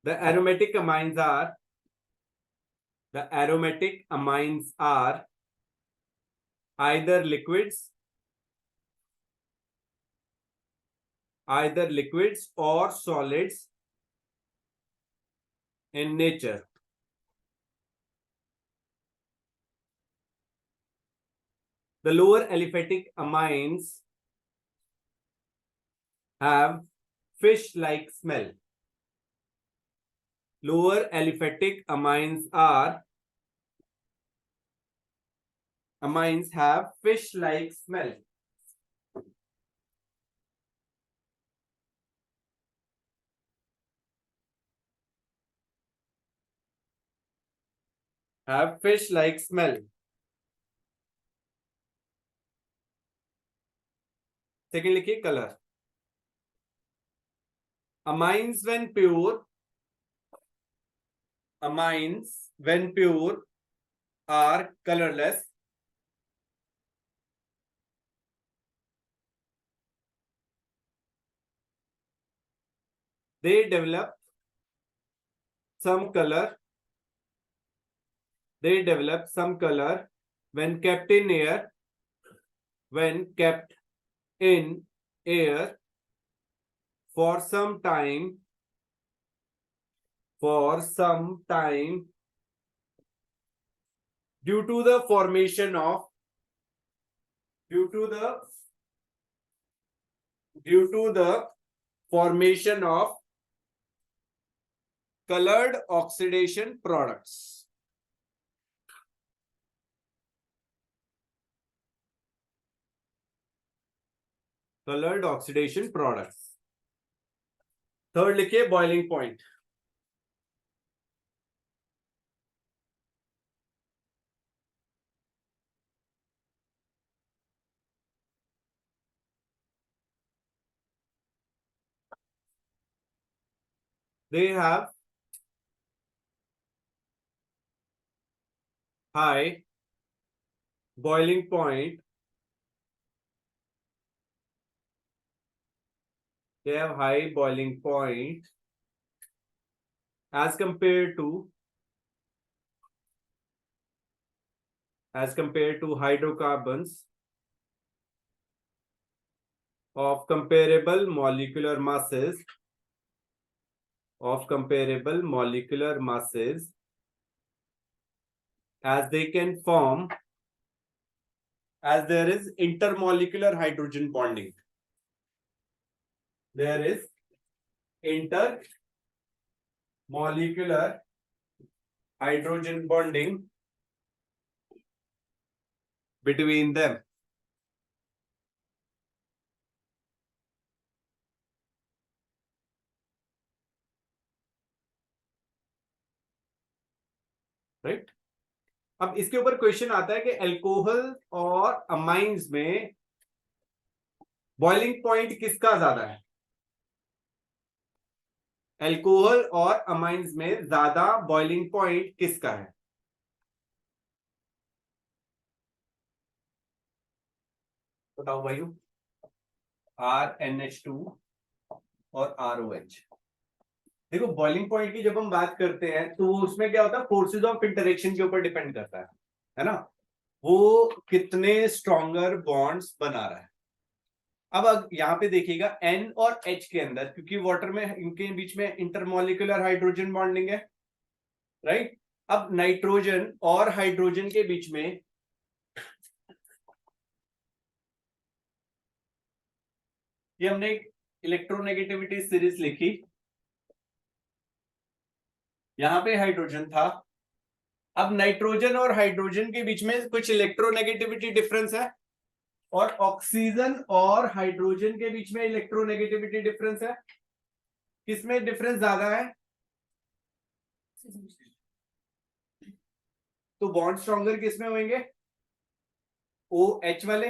The aromatic amines are either liquids or solids in nature. The lower aliphatic amines have fish-like smell. Lower aliphatic amines have fish-like smell. Have fish-like smell. Second लिखिए color. Amines when pure are colorless. They develop some color when kept in air for some time due to the formation of colored oxidation products. Third लिखिए boiling point. They have high boiling point. As compared to hydrocarbons of comparable molecular masses, as they can form, as there is intermolecular hydrogen bonding. There is intermolecular hydrogen bonding between them. Right? अब इसके ऊपर question आता है कि alcohol और amines में boiling point किसका ज्यादा है? अल्कोहल और अमाइंस में ज्यादा बॉइलिंग पॉइंट किसका है? बताओ भाइयों. RNH2 और ROH. देखो बॉइलिंग पॉइंट की जब हम बात करते हैं तो उसमें क्या होता है, फोर्सेस ऑफ इंटरेक्शन के ऊपर डिपेंड करता है ना, वो कितने स्ट्रॉन्गर बॉन्ड्स बना रहा है. अब यहां पे देखिएगा N और H के अंदर, क्योंकि वाटर में इनके बीच में इंटरमोलिकुलर हाइड्रोजन बॉन्डिंग है, राइट. अब नाइट्रोजन और हाइड्रोजन के बीच में ये हमने एक इलेक्ट्रोनेगेटिविटी सीरीज लिखी. यहां पे हाइड्रोजन था. अब नाइट्रोजन और हाइड्रोजन के बीच में कुछ इलेक्ट्रोनेगेटिविटी डिफरेंस है, और ऑक्सीजन और हाइड्रोजन के बीच में इलेक्ट्रोनेगेटिविटी डिफरेंस है. किसमें डिफरेंस ज्यादा है? तो बॉन्ड स्ट्रॉन्गर किसमें होंगे? ओ एच वाले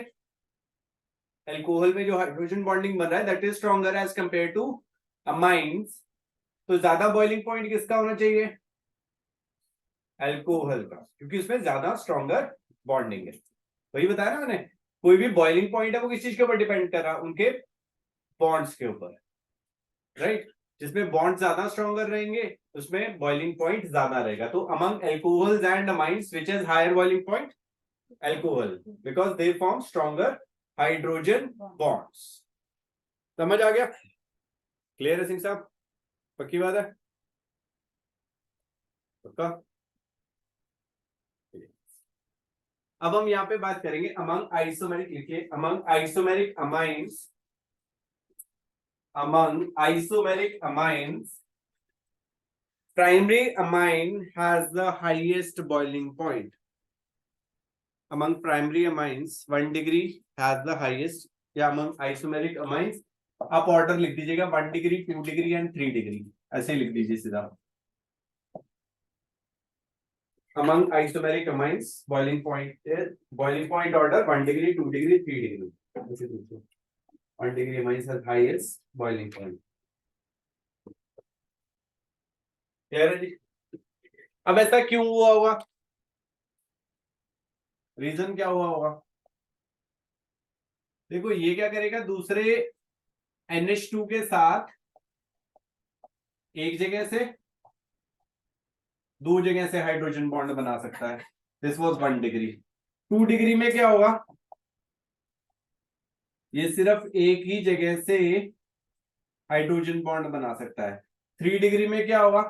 एल्कोहल में जो हाइड्रोजन बॉन्डिंग बन रहा है that is stronger as compare to amines. तो ज्यादा बॉइलिंग पॉइंट किसका होना चाहिए? अल्कोहल का, क्योंकि उसमें ज्यादा स्ट्रॉन्गर बॉन्डिंग है। वही बताया ना मैंने, कोई भी बॉइलिंग पॉइंट है वो किस चीज के ऊपर डिपेंड कर रहा है? उनके बॉन्ड्स के ऊपर, राइट। जिसमें बॉन्ड ज्यादा स्ट्रॉन्गर रहेंगे उसमें बॉइलिंग पॉइंट ज्यादा रहेगा। तो among alcohols and amines which is higher boiling point? Alcohol, because they form stronger hydrogen bonds. समझ आ गया? क्लियर है सिंह साहब? पक्की बात है? पक्का? अब हम यहां पे बात करेंगे अमंग आइसोमेरिक। लिखिए among isomeric amines, among isomeric amines, primary amine has the highest boiling point. Among primary amines 1 degree has the highest, या among isomeric amines आप ऑर्डर लिख दीजिएगा 1 डिग्री 2 डिग्री एंड 3 डिग्री, ऐसे लिख दीजिए सीधा। among isomeric amines boiling point order 1 degree 2 degree 3 degree। 1 degree amines has highest boiling point। Clear है जी? अब ऐसा क्यों हुआ होगा? रीजन क्या हुआ होगा? देखो ये क्या करेगा, दूसरे NH2 के साथ एक जगह से दो जगह से हाइड्रोजन बॉन्ड बना सकता है। This was 1 degree. 2 डिग्री में क्या होगा? ये सिर्फ एक ही जगह से हाइड्रोजन बॉन्ड बना सकता है। 3 डिग्री में क्या होगा?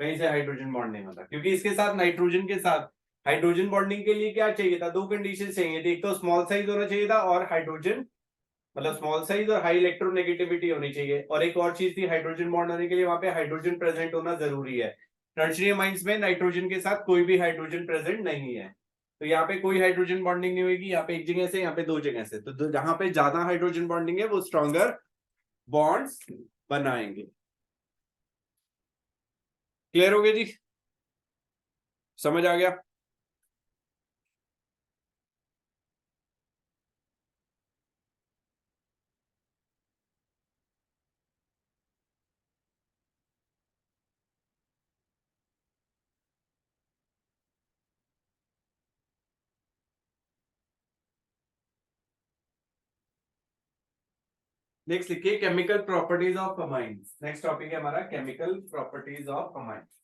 कहीं से हाइड्रोजन बॉन्ड नहीं होता, क्योंकि इसके साथ नाइट्रोजन के साथ हाइड्रोजन बॉन्डिंग के लिए क्या चाहिए था? 2 कंडीशन चाहिए थी, एक तो स्मॉल साइज होना चाहिए था और हाइड्रोजन मतलब स्मॉल साइज और हाई इलेक्ट्रोनेगेटिविटी होनी चाहिए, और एक और चीज थी हाइड्रोजन बॉन्ड होने के लिए वहां पे हाइड्रोजन प्रेजेंट होना जरूरी है। टर्शियरी अमाइंस में नाइट्रोजन के साथ कोई भी हाइड्रोजन प्रेजेंट नहीं है, तो यहाँ पे कोई हाइड्रोजन बॉन्डिंग नहीं होगी। यहाँ पे एक जगह से, यहाँ पे दो जगह से, तो जहां पे ज्यादा हाइड्रोजन बॉन्डिंग है वो स्ट्रॉन्गर बॉन्ड्स बनाएंगे। क्लियर हो गया जी? समझ आ गया? नेक्स्ट लिखिए chemical properties of amines. Next topic है हमारा chemical properties of amines.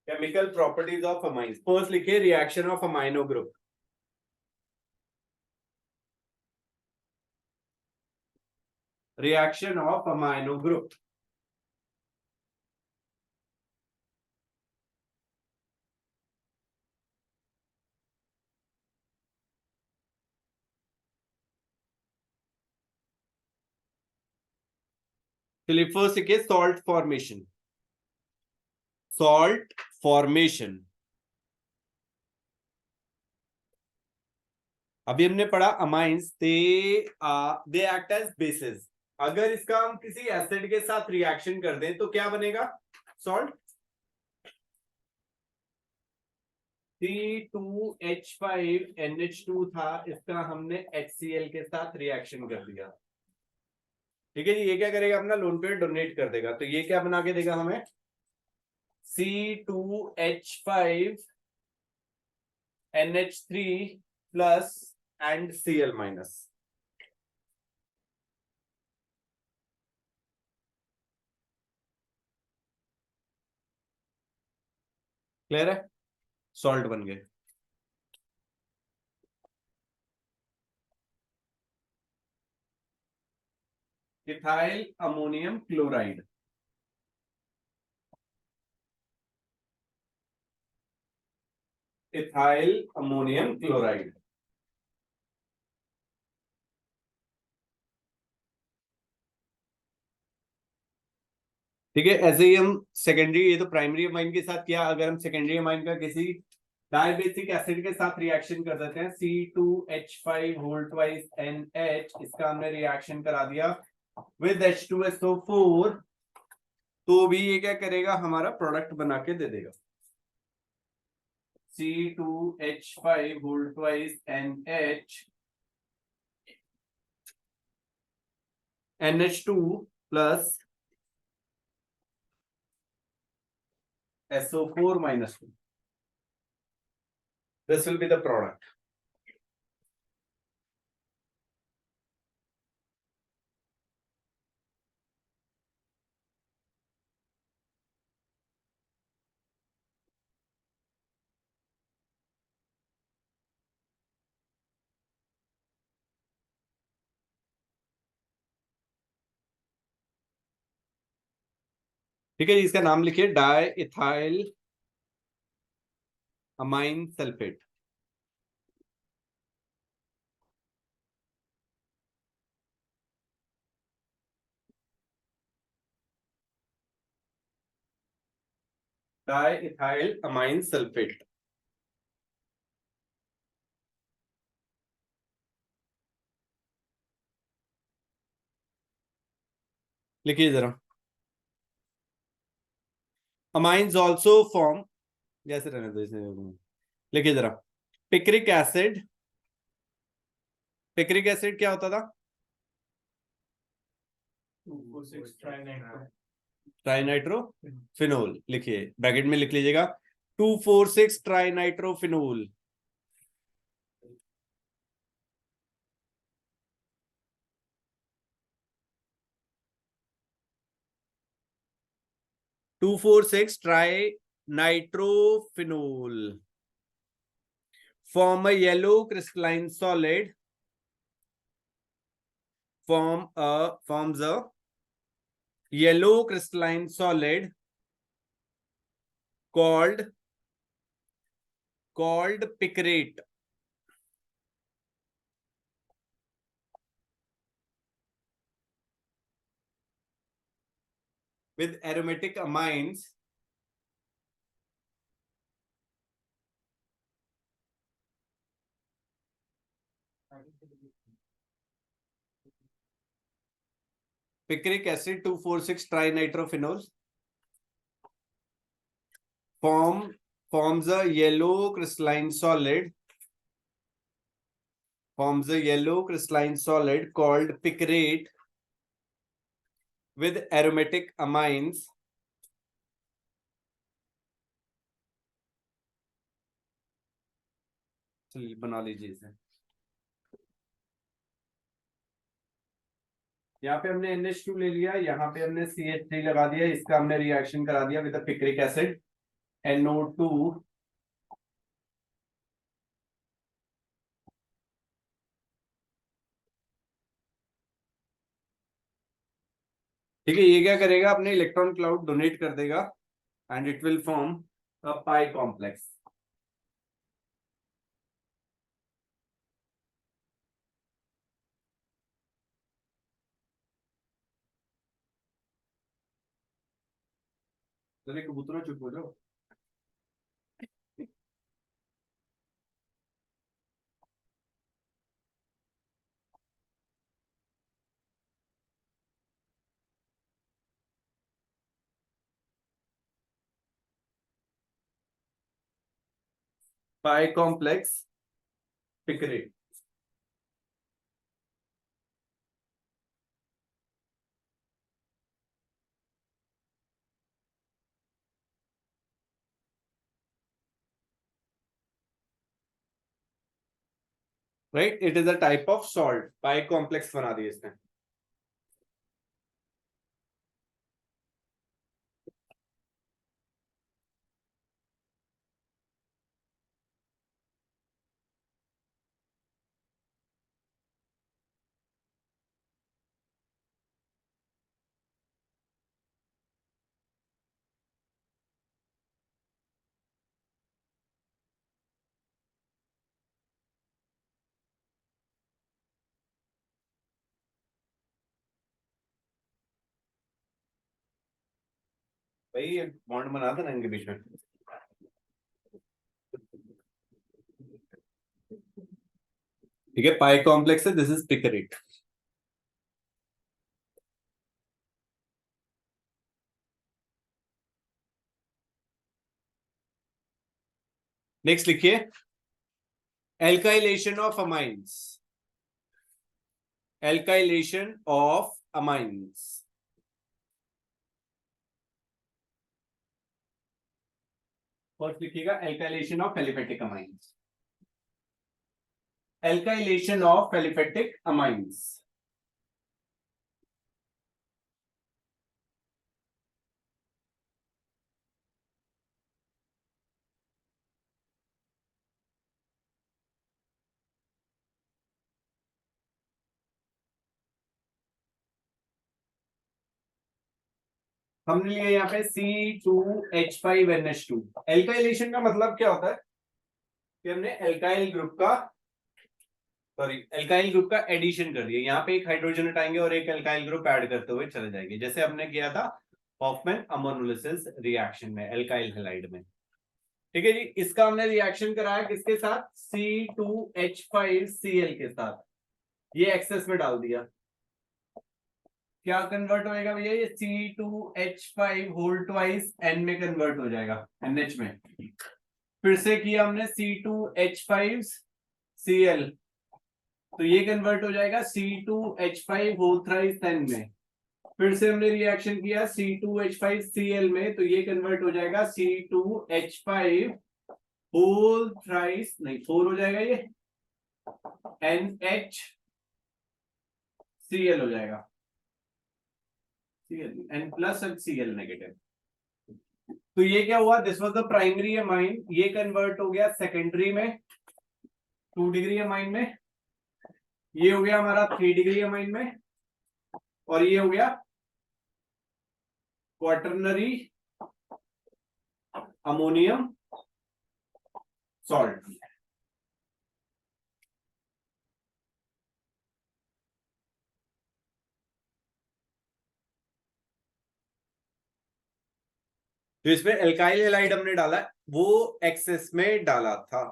Chemical properties of amines. First लिखिए reaction of amino group. Reaction of amino group. चलिए फर्स्ट लिखिए सॉल्ट फॉर्मेशन। सॉल्ट फॉर्मेशन अभी हमने पढ़ा amines they act as bases. अगर इसका हम किसी एसिड के साथ रिएक्शन कर दें तो क्या बनेगा? सॉल्ट। C2H5NH2 था, इसका हमने HCl के साथ रिएक्शन कर दिया। ठीक है जी, ये क्या करेगा? अपना लोन पेयर डोनेट कर देगा, तो ये क्या बना के देगा हमें? C2H5NH3 plus and Cl minus. Clear है? सॉल्ट बन गए। Ethyl ammonium chloride. Ethyl ammonium chloride ठीक है, ऐसे ही हम सेकेंडरी, ये तो प्राइमरी अमाइन के साथ किया, अगर हम सेकेंडरी अमाइन का किसी डायबेसिक एसिड के साथ रिएक्शन कर देते हैं, C2H5 होल ट्वाइस NH, इसका हमने रिएक्शन करा दिया विद H2SO4, तो भी ये क्या करेगा, हमारा प्रोडक्ट बना के दे देगा। C2H5 whole twice NH NH2 plus SO4 minus 2. This will be the product. ठीक है, इसका नाम लिखिए di ethyl amine sulphate. Di ethyl amine sulphate. लिखिए जरा। अमाइंस ऑल्सो फॉर्म, जैसे रहने दो इसे। लिखिए जरा। पिक्रिक एसिड, पिक्रिक एसिड क्या होता था? 246 ट्राइनाइट्रो ट्राइनाइट्रोफिनोल। लिखिए, ब्रैकेट में लिख लीजिएगा 246 trinitrophenol. Two four six tri nitrophenol form a yellow crystalline solid, forms a yellow crystalline solid called picrate with aromatic amines picric acid 246 trinitrophenol forms a yellow crystalline solid called picrate with aromatic amines चलिए बना लीजिए इसे। यहाँ पे हमने NH2 ले लिया, यहाँ पे हमने CH3 लगा दिया, इसका हमने रिएक्शन करा दिया विद पिक्रिक एसिड NO2 ठीक है, ये क्या करेगा, अपने इलेक्ट्रॉन क्लाउड डोनेट कर देगा and it will form a pi complex. चलिए कबूतरों चुप हो जाओ। Pi complex picrate. Right, it is a type of salt, pi complex बना दिए इसने। भाई ये बॉन्ड बना था ना इनके बीच में। ठीक है, पाई कॉम्प्लेक्स है, दिस इज पिकरेट। नेक्स्ट लिखिए alkylation of amines. Alkylation of amines. First लिखिएगा alkylation of aliphatic amines. Alkylation of aliphatic amines. हमने लिया यहाँ पे C2H5NH2। एल्काइलेशन का मतलब क्या होता है कि हमने एल्काइल ग्रुप का एल्काइल ग्रुप का एडिशन कर दिया। यहाँ पे एक हाइड्रोजन हटाएंगे और एक एल्काइल ग्रुप ऐड करते हुए चले जाएंगे, जैसे हमने किया था हॉफमैन अमोनोलिसिस रिएक्शन में एल्काइल हैलाइड में। ठीक है जी, इसका हमने रिएक्शन कराया किसके साथ? C2H5Cl के साथ। ये एक्सेस में डाल दिया, क्या कन्वर्ट होएगा भैया? ये C2H5 होल ट्वाइस N में कन्वर्ट हो जाएगा, NH में। फिर से किया हमने C2H5Cl, तो ये कन्वर्ट हो जाएगा C2H5 होल थ्राइस N में। फिर से हमने रिएक्शन किया C2H5Cl में, तो ये कन्वर्ट हो जाएगा C2H5 होल थ्राइस, नहीं 4 हो जाएगा, ये NHCl हो जाएगा, N प्लस Cl नेगेटिव। तो ये क्या हुआ? This was the primary amine, ये कन्वर्ट हो गया सेकेंडरी में 2 डिग्री अमाइन में, ये हो गया हमारा 3 डिग्री अमाइन में, और ये हो गया क्वाटरनरी अमोनियम सॉल्ट। तो इसमें एल्काइल हैलाइड हमने डाला है, वो एक्सेस में डाला था।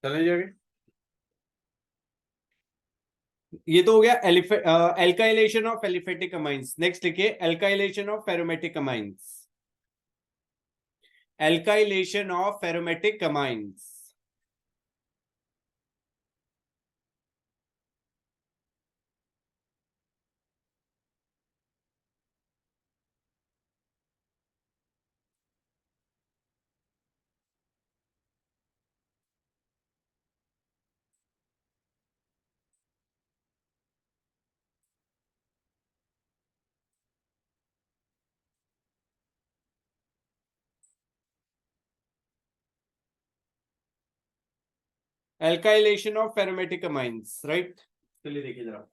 चले जाएंगे, ये तो हो गया alkylation of aliphatic amines. Next लिखिए alkylation of aromatic amines. Alkylation of aromatic amines. Alkylation of aromatic amines, right. चलिए देखिए जरा,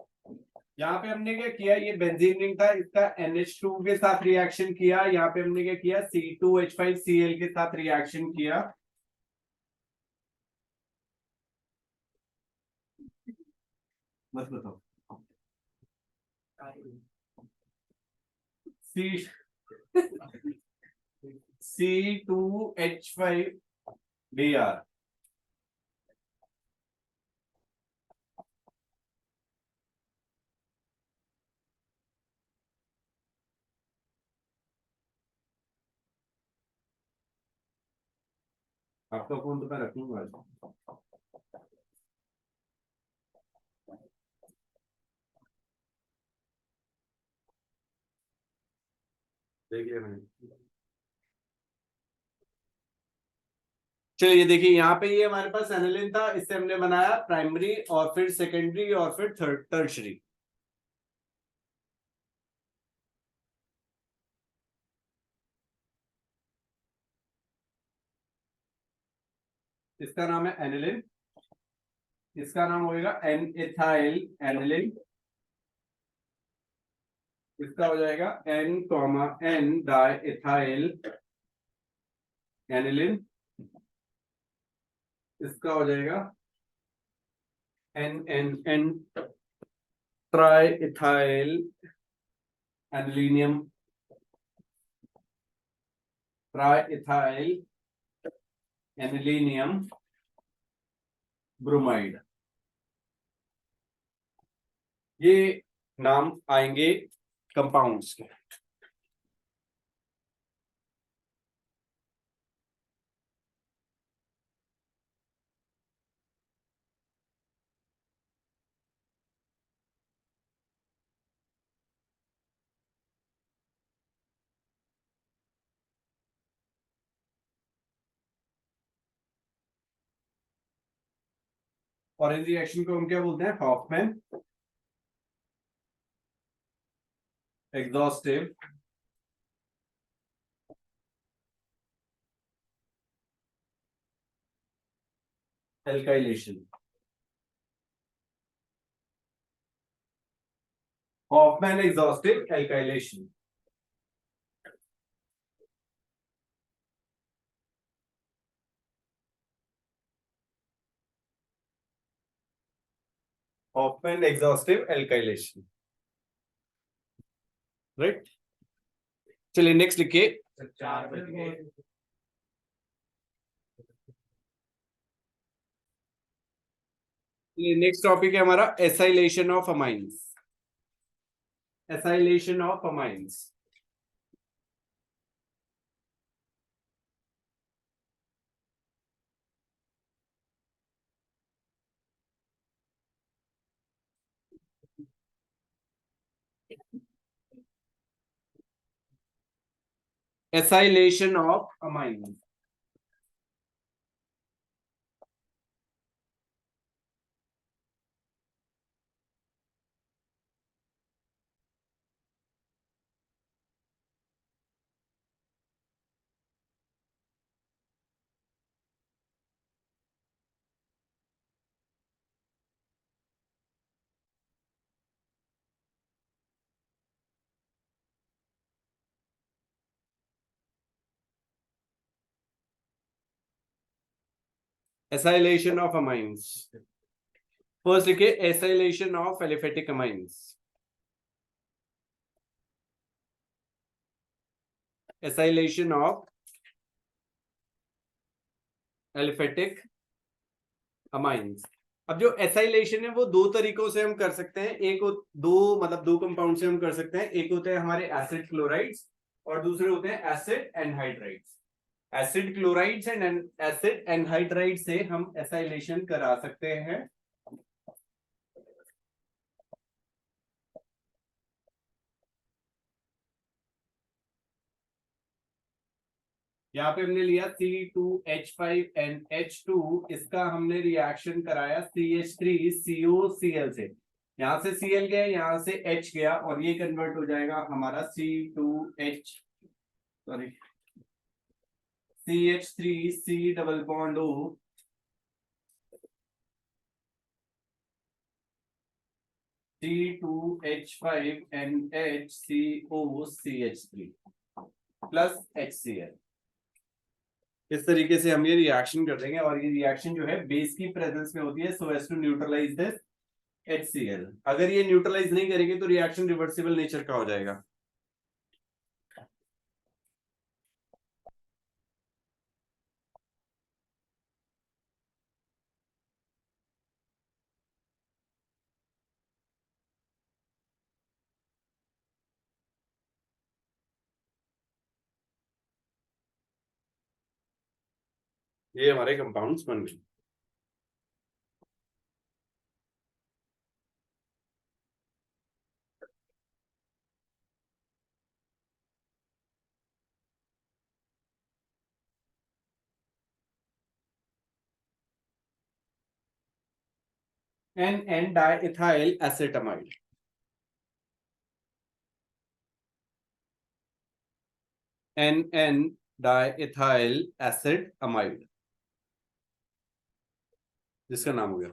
यहाँ पे हमने क्या किया, ये बेंजीन रिंग था, इसका NH2 के साथ रिएक्शन किया। यहाँ पे हमने क्या किया, C2H5Cl के साथ रिएक्शन किया। बस बताओ, C2H5Br। आपका फोन तो मैं रखूंगा। देखिए मैंने, चलिए ये देखिए, यहाँ पे ये हमारे पास एनिलिन था, इससे हमने बनाया प्राइमरी और फिर सेकेंडरी और फिर टर्शरी। इसका नाम है एनिलिन, इसका नाम होगा एन एथाइल एनिलिन, इसका हो जाएगा N comma N di ethyl aniline, इसका हो जाएगा NNN try ethyl anilinium, try ethyl anilinium bromide. ये नाम आएंगे कंपाउंड्स के। और इस रिएक्शन को हम क्या बोलते हैं? Hofmann exhaustive alkylation. Hofmann exhaustive alkylation. Hofmann exhaustive alkylation, right. चलिए नेक्स्ट लिखिए। 4 बज गए। नेक्स्ट टॉपिक है हमारा acylation of amines. Acylation of amines. Acylation of amines. Acylation of amines. First लिखिए acylation of aliphatic amines. Acylation of aliphatic amines. अब जो acylation है वो दो तरीकों से हम कर सकते हैं। एक दो कंपाउंड से हम कर सकते हैं। एक होते हैं हमारे एसिड क्लोराइड्स और दूसरे होते हैं acid anhydrides. Acid chlorides and acid anhydride से हम एसाइलेशन करा सकते हैं। यहाँ पे हमने लिया C2H5NH2, इसका हमने रिएक्शन कराया CH3COCl से। यहां से Cl गया, यहां से H गया और ये कन्वर्ट हो जाएगा हमारा CH3C double bond O C2H5NHCOCH3 plus HCl। इस तरीके से हम ये रिएक्शन कर देंगे और ये रिएक्शन जो है बेस की प्रेजेंस में होती है so as to neutralize this HCl। अगर ये न्यूट्रलाइज नहीं करेंगे तो रिएक्शन रिवर्सिबल नेचर का हो जाएगा। ये हमारे कंपाउंड्स बन गए। N diethyl acetamide. N diethyl acid amide, जिसका नाम हो गया।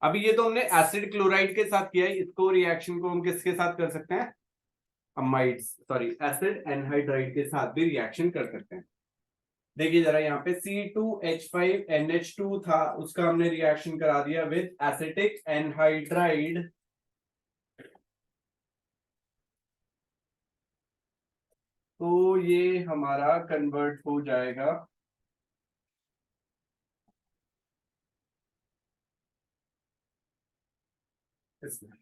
अभी ये तो हमने एसिड क्लोराइड के साथ किया है, इसको रिएक्शन को हम किसके साथ कर सकते हैं? अमाइड्स सॉरी एसिड एनहाइड्राइड के साथ भी रिएक्शन कर सकते हैं। देखिए जरा यहाँ पे C2H5NH2 था, उसका हमने रिएक्शन करा दिया विद एसिटिक एनहाइड्राइड, तो ये हमारा कन्वर्ट हो जाएगा इसमें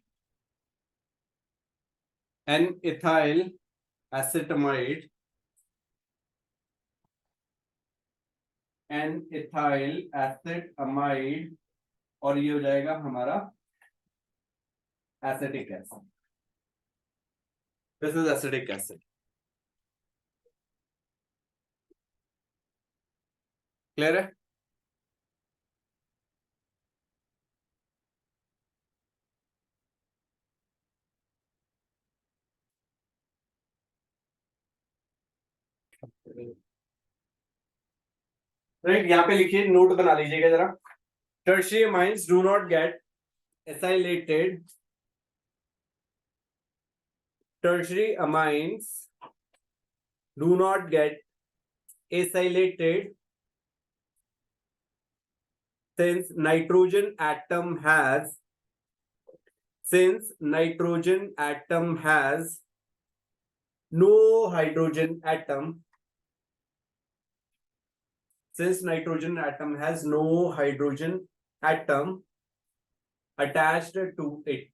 N ethyl acetamide, N ethyl acetamide, और ये हो जाएगा हमारा acetic acid. This is acetic acid. Clear है? राइट, यहाँ पे लिखिए, नोट बना लीजिएगा जरा। Tertiary amines do not get acylated, tertiary amines do not get acylated since nitrogen atom has no hydrogen atom, since nitrogen atom has no hydrogen atom attached to it,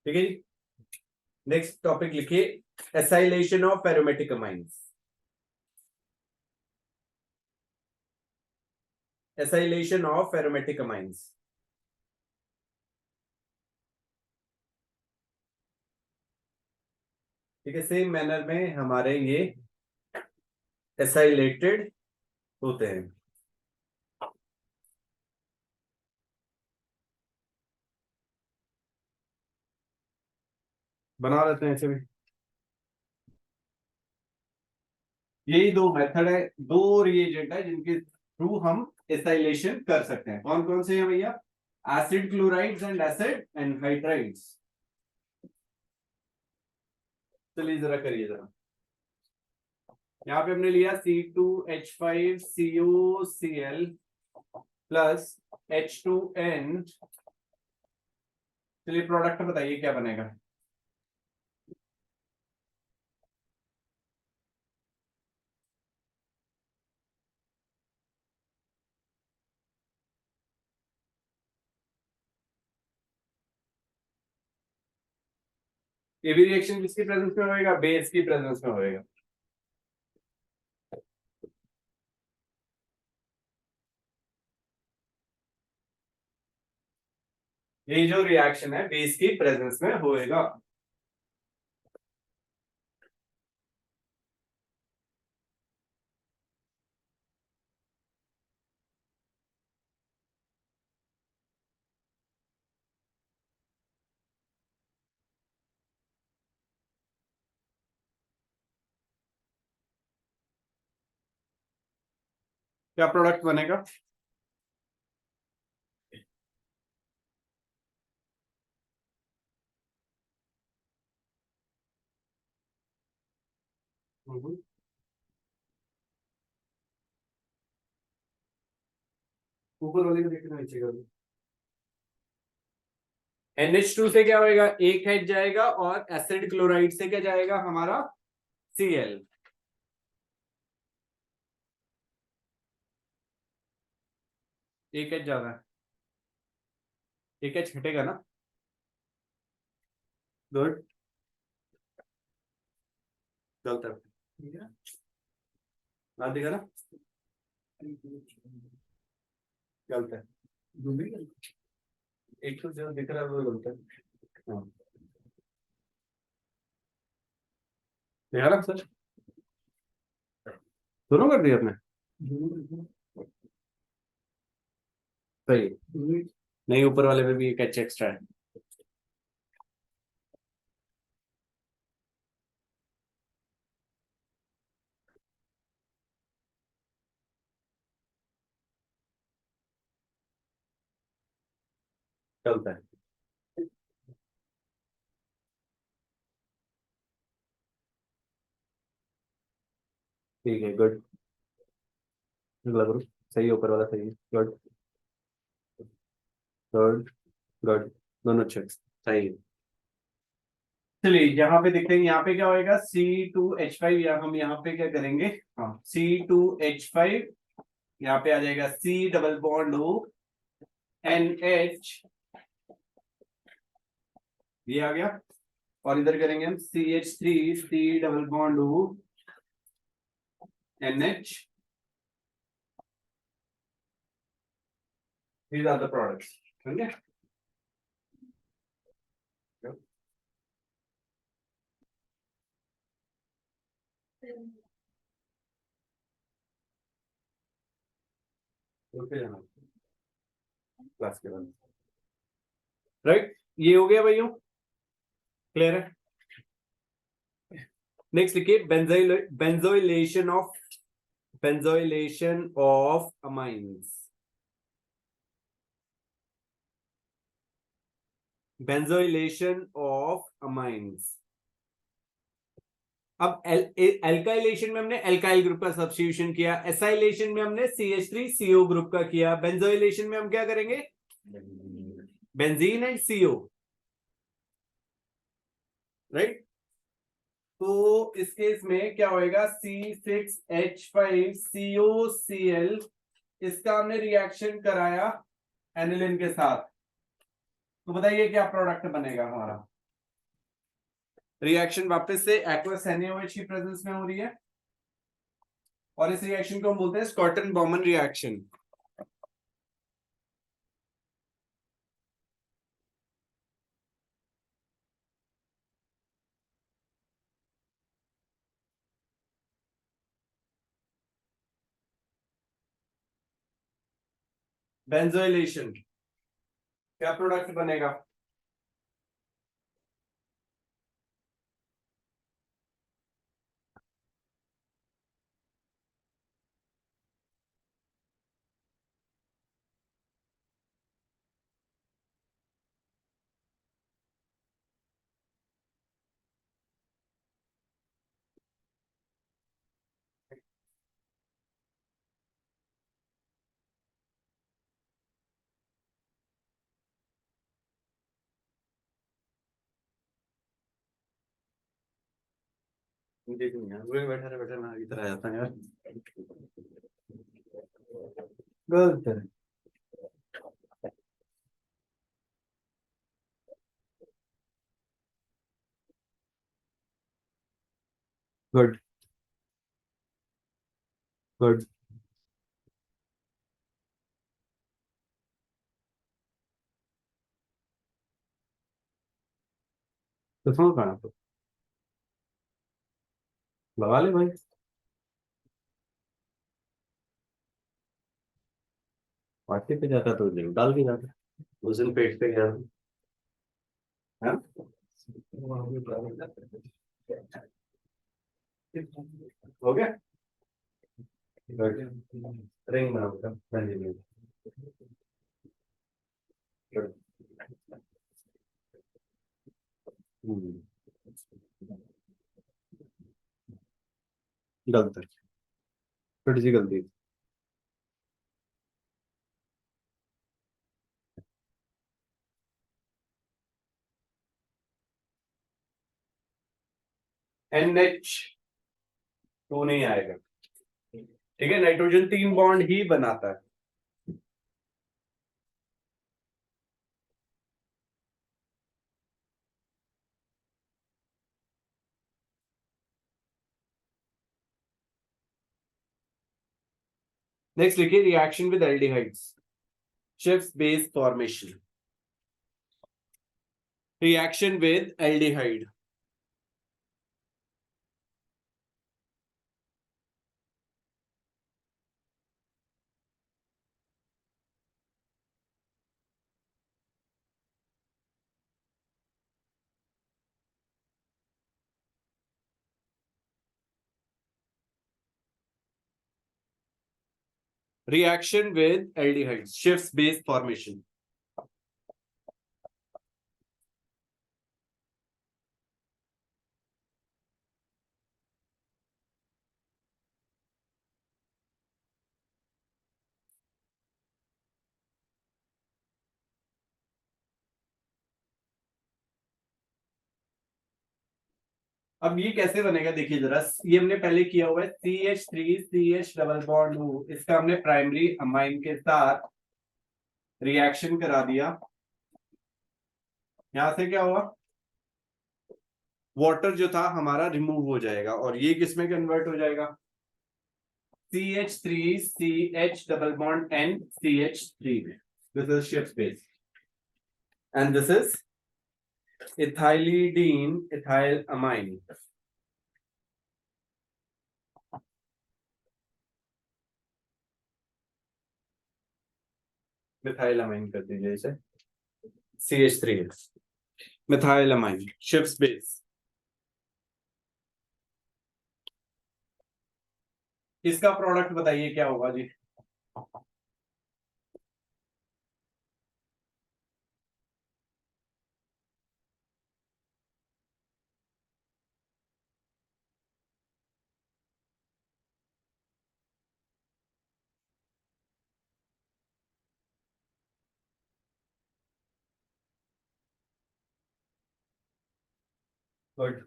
ठीक है जी। Next topic लिखिए, acylation of aromatic amines. Acylation of aromatic amines, ठीक है, same manner में हमारे ये acylated होते हैं। बना लेते हैं ऐसे भी। यही दो मेथड है, दो रिएजेंट है जिनके थ्रू हम एसाइलेशन कर सकते हैं। कौन कौन से हैं भैया? Acid chlorides and acid anhydrides. चलिए जरा करिए जरा। यहाँ पे हमने लिया C2H5CuCl प्लस H2N। चलिए प्रोडक्ट बताइए क्या बनेगा। ये भी रिएक्शन किसकी प्रेजेंस में होएगा? बेस की प्रेजेंस में होएगा। ये जो रिएक्शन है बेस की प्रेजेंस में होएगा। क्या प्रोडक्ट बनेगा? ऊपर वाले को देखना, नीचे का। NH2 से क्या होएगा? एक H जाएगा, और एसिड क्लोराइड से क्या जाएगा हमारा? Cl। एक H ज्यादा है, एक H हटेगा ना। गुड, गलत है, ना दिखा ना, गलत है। एक तो जो दिख रहा है वो गलत है। हाँ, देखा ना सर, दोनों कर दिया आपने। सही, नहीं ऊपर वाले में भी एक H एक्स्ट्रा है। चलता है। ठीक है, गुड। अगला ग्रुप सही है, ऊपर वाला सही है, गुड गुड गुड, दोनों अच्छे सही है। चलिए यहाँ पे देखते हैं, यहाँ पे क्या होएगा, C2H5, या हम यहाँ पे क्या करेंगे, हाँ C2H5, यहाँ पे आ जाएगा C डबल बॉन्ड हो NH, ये आ गया। और इधर करेंगे हम CH3 C डबल बॉन्ड हो NH, these are the products, ठीक है। क्लास के बाद, राइट, ये हो गया भाइयों, क्लियर है। नेक्स्ट लिखिए benzoylation of amines, benzoylation of amines. अब एल्काइलेशन में हमने एल्काइल ग्रुप का सब्स्टिट्यूशन किया, एसाइलेशन में हमने CH3CO ग्रुप का किया, बेंजोइलेशन में हम क्या करेंगे, बेंजीन एंड CO, राइट। तो इस केस में क्या होएगा, C6H5COCl, इसका हमने रिएक्शन कराया एनिलीन के साथ, तो बताइए क्या प्रोडक्ट बनेगा हमारा। रिएक्शन वापस से एक्वस NaOH की प्रेजेंस में हो रही है, और इस रिएक्शन को हम बोलते हैं स्कॉटन बॉमन रिएक्शन। बेंजोइलेशन, क्या प्रोडक्ट बनेगा, देख नहीं यार, बैठा बैठा ना इधर आ जाता है यार, गलत है। गुड गुड, तो समझ पाना, तो लगा ले भाई, पार्टी पे जाता तो जरूर डाल के जाता, उस दिन पेट पे गया है, हो गया, रिंग बनाऊंगा मैं, गलत है, छोटी सी गलती। NH2 नहीं आएगा, ठीक है, नाइट्रोजन 3 बॉन्ड ही बनाता है। नेक्स्ट लिखिए reaction with aldehydes, Schiff's base formation, reaction with aldehyde, reaction with aldehydes, Schiff's base formation, अब ये कैसे बनेगा देखिए जरा, ये हमने पहले किया हुआ है CH3 CH double bond O, इसका हमने प्राइमरी अमाइन के साथ रिएक्शन करा दिया। यहां से क्या हुआ, वाटर जो था हमारा रिमूव हो जाएगा और ये किस में कन्वर्ट हो जाएगा, CH3CH double bond N CH3 में। दिस इज शिफ्ट base and this is ethylidene ethyl amine. Methyl amine कर दीजिए इसे, CH3 मिथाइल अमाइन शिफ्ट बेस। इसका प्रोडक्ट बताइए क्या होगा जी। Good.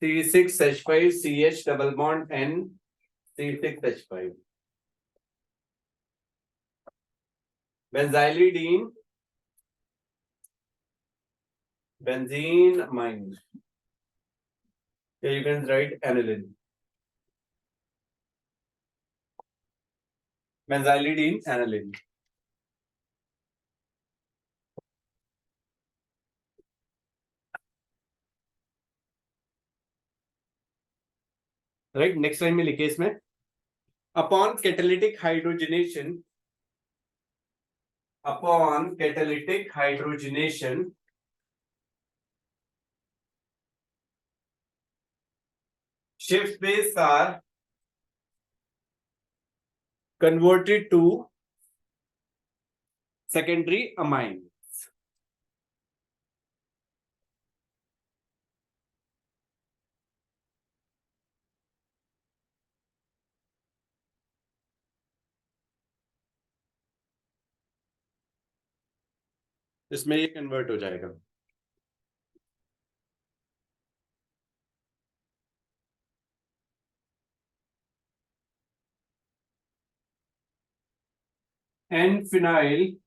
C6H5 CH double bond N C6H5 benzylidene benzene amine. Here you can write aniline. Benzylidene aniline. Right, next line में लिखिए इसमें, upon catalytic hydrogenation, shift base are converted to secondary amine. इसमें ये convert हो जाएगा। N-phenyl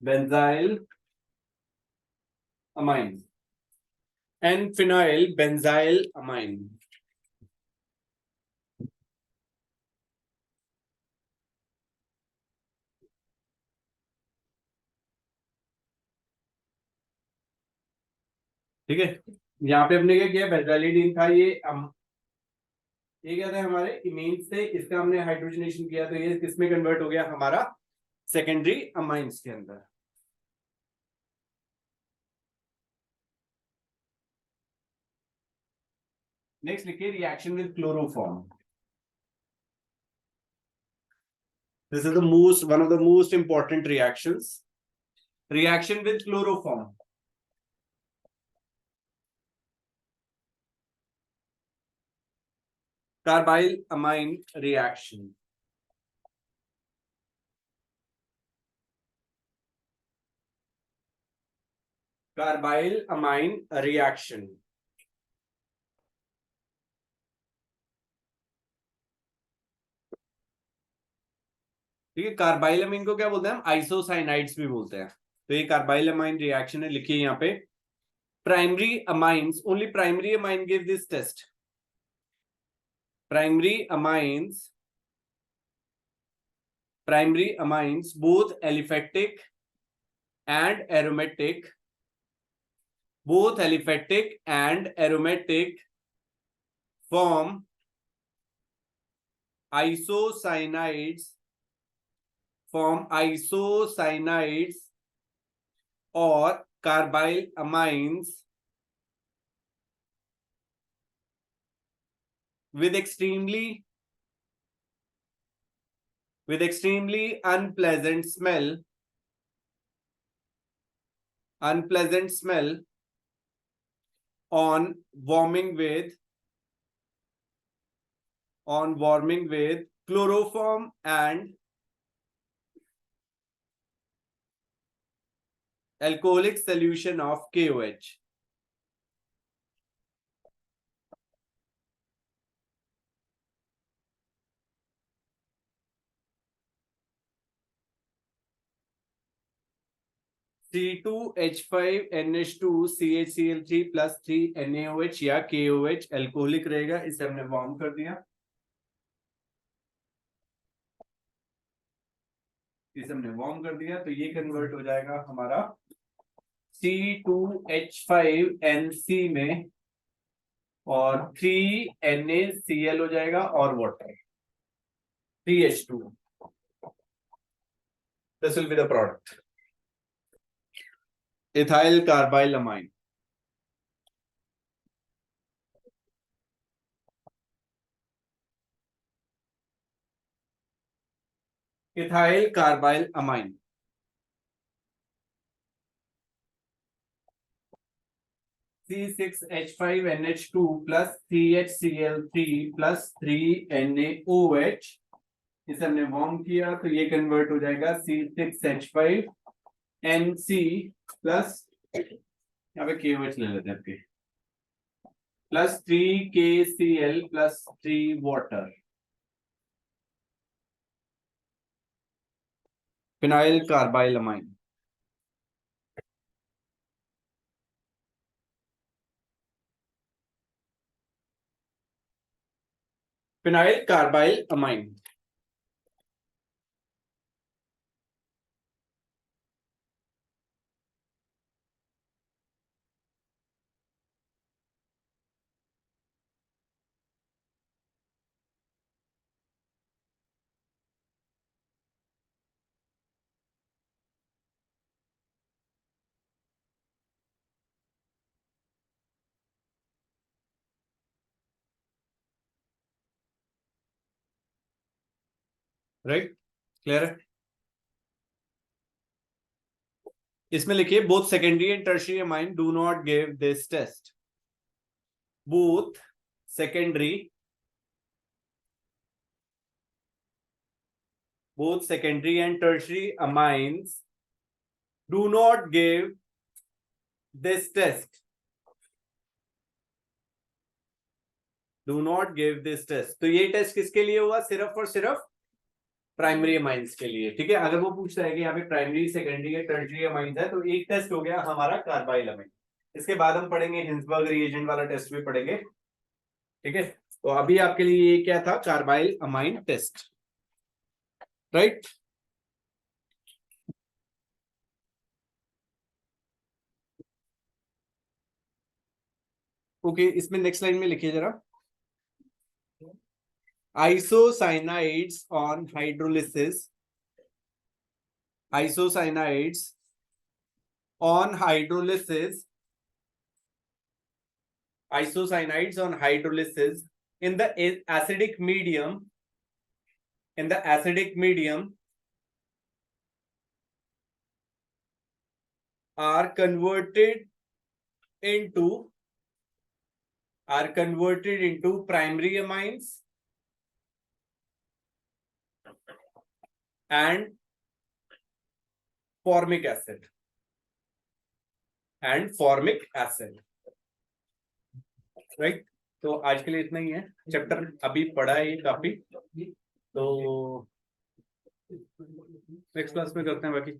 benzyl amine. N-phenyl benzyl amine. ठीक है, यहाँ पे हमने क्या किया, बेंजाइलिडीन था ये क्या था हमारे इमीन्स थे, इसका हमने हाइड्रोजनेशन किया तो ये किसमें कन्वर्ट हो गया हमारा, सेकेंडरी अमाइंस के अंदर। नेक्स्ट लिखिए reaction with chloroform. This is the most one of the most important reactions, reaction with chloroform. Carbyl amine reaction. Carbyl amine reaction. ठीक है, कार्बाइल अमीन को क्या बोलते हैं हम, आइसोसाइनाइड्स भी बोलते हैं। तो ये कार्बाइल अमाइन रिएक्शन है, लिखिए यहाँ पे primary amines, only primary amine give this test. Primary amines both aliphatic and aromatic, form isocyanide or carbyl amines with extremely unpleasant smell on warming with chloroform and alcoholic solution of KOH. C2H5NH2 CHCl3 plus 3 NaOH या KOH alcoholic रहेगा, इसे हमने warm कर दिया, इसे हमने warm कर दिया, तो ये कन्वर्ट हो जाएगा हमारा C2H5NC में और 3NaCl हो जाएगा और water 3H2. This will be the product. Ethyl carbylamine. Ethyl carbylamine. C6H5NH2 plus CHCl3 plus 3NaOH, इसे हमने वार्म किया तो ये कन्वर्ट हो जाएगा C6H5NC प्लस, यहाँ पे KOH ले लेते हैं आपके, plus 3KCl plus 3 water, phenyl carbylamine. Phenyl carbylamine. Right, clear है? इसमें लिखिए both secondary and tertiary amine do not give this test. Both secondary and tertiary amines do not give this test. Do not give this test. तो ये test किसके लिए हुआ? सिर्फ और सिर्फ प्राइमरी अमाइंस के लिए. ठीक है, अगर वो पूछता है कि यहाँ पे प्राइमरी, सेकेंडरी या टर्शियरी अमाइंस है तो एक टेस्ट हो गया हमारा कार्बाइलामाइन. इसके बाद हम पढ़ेंगे हिंसबर्ग रिएजेंट वाला टेस्ट भी पढ़ेंगे. ठीक है, तो अभी आपके लिए ये क्या था? कार्बाइलामाइन टेस्ट. Right, okay. इसमें नेक्स्ट लाइन में लिखिए जरा, isocyanide on hydrolysis. Isocyanide on hydrolysis. Isocyanide on hydrolysis in the acidic medium. In the acidic medium are converted into primary amines and formic acid. Right, तो आज के लिए इतना ही है. चैप्टर अभी पढ़ा है ये काफी, तो नेक्स्ट क्लास में करते हैं बाकी.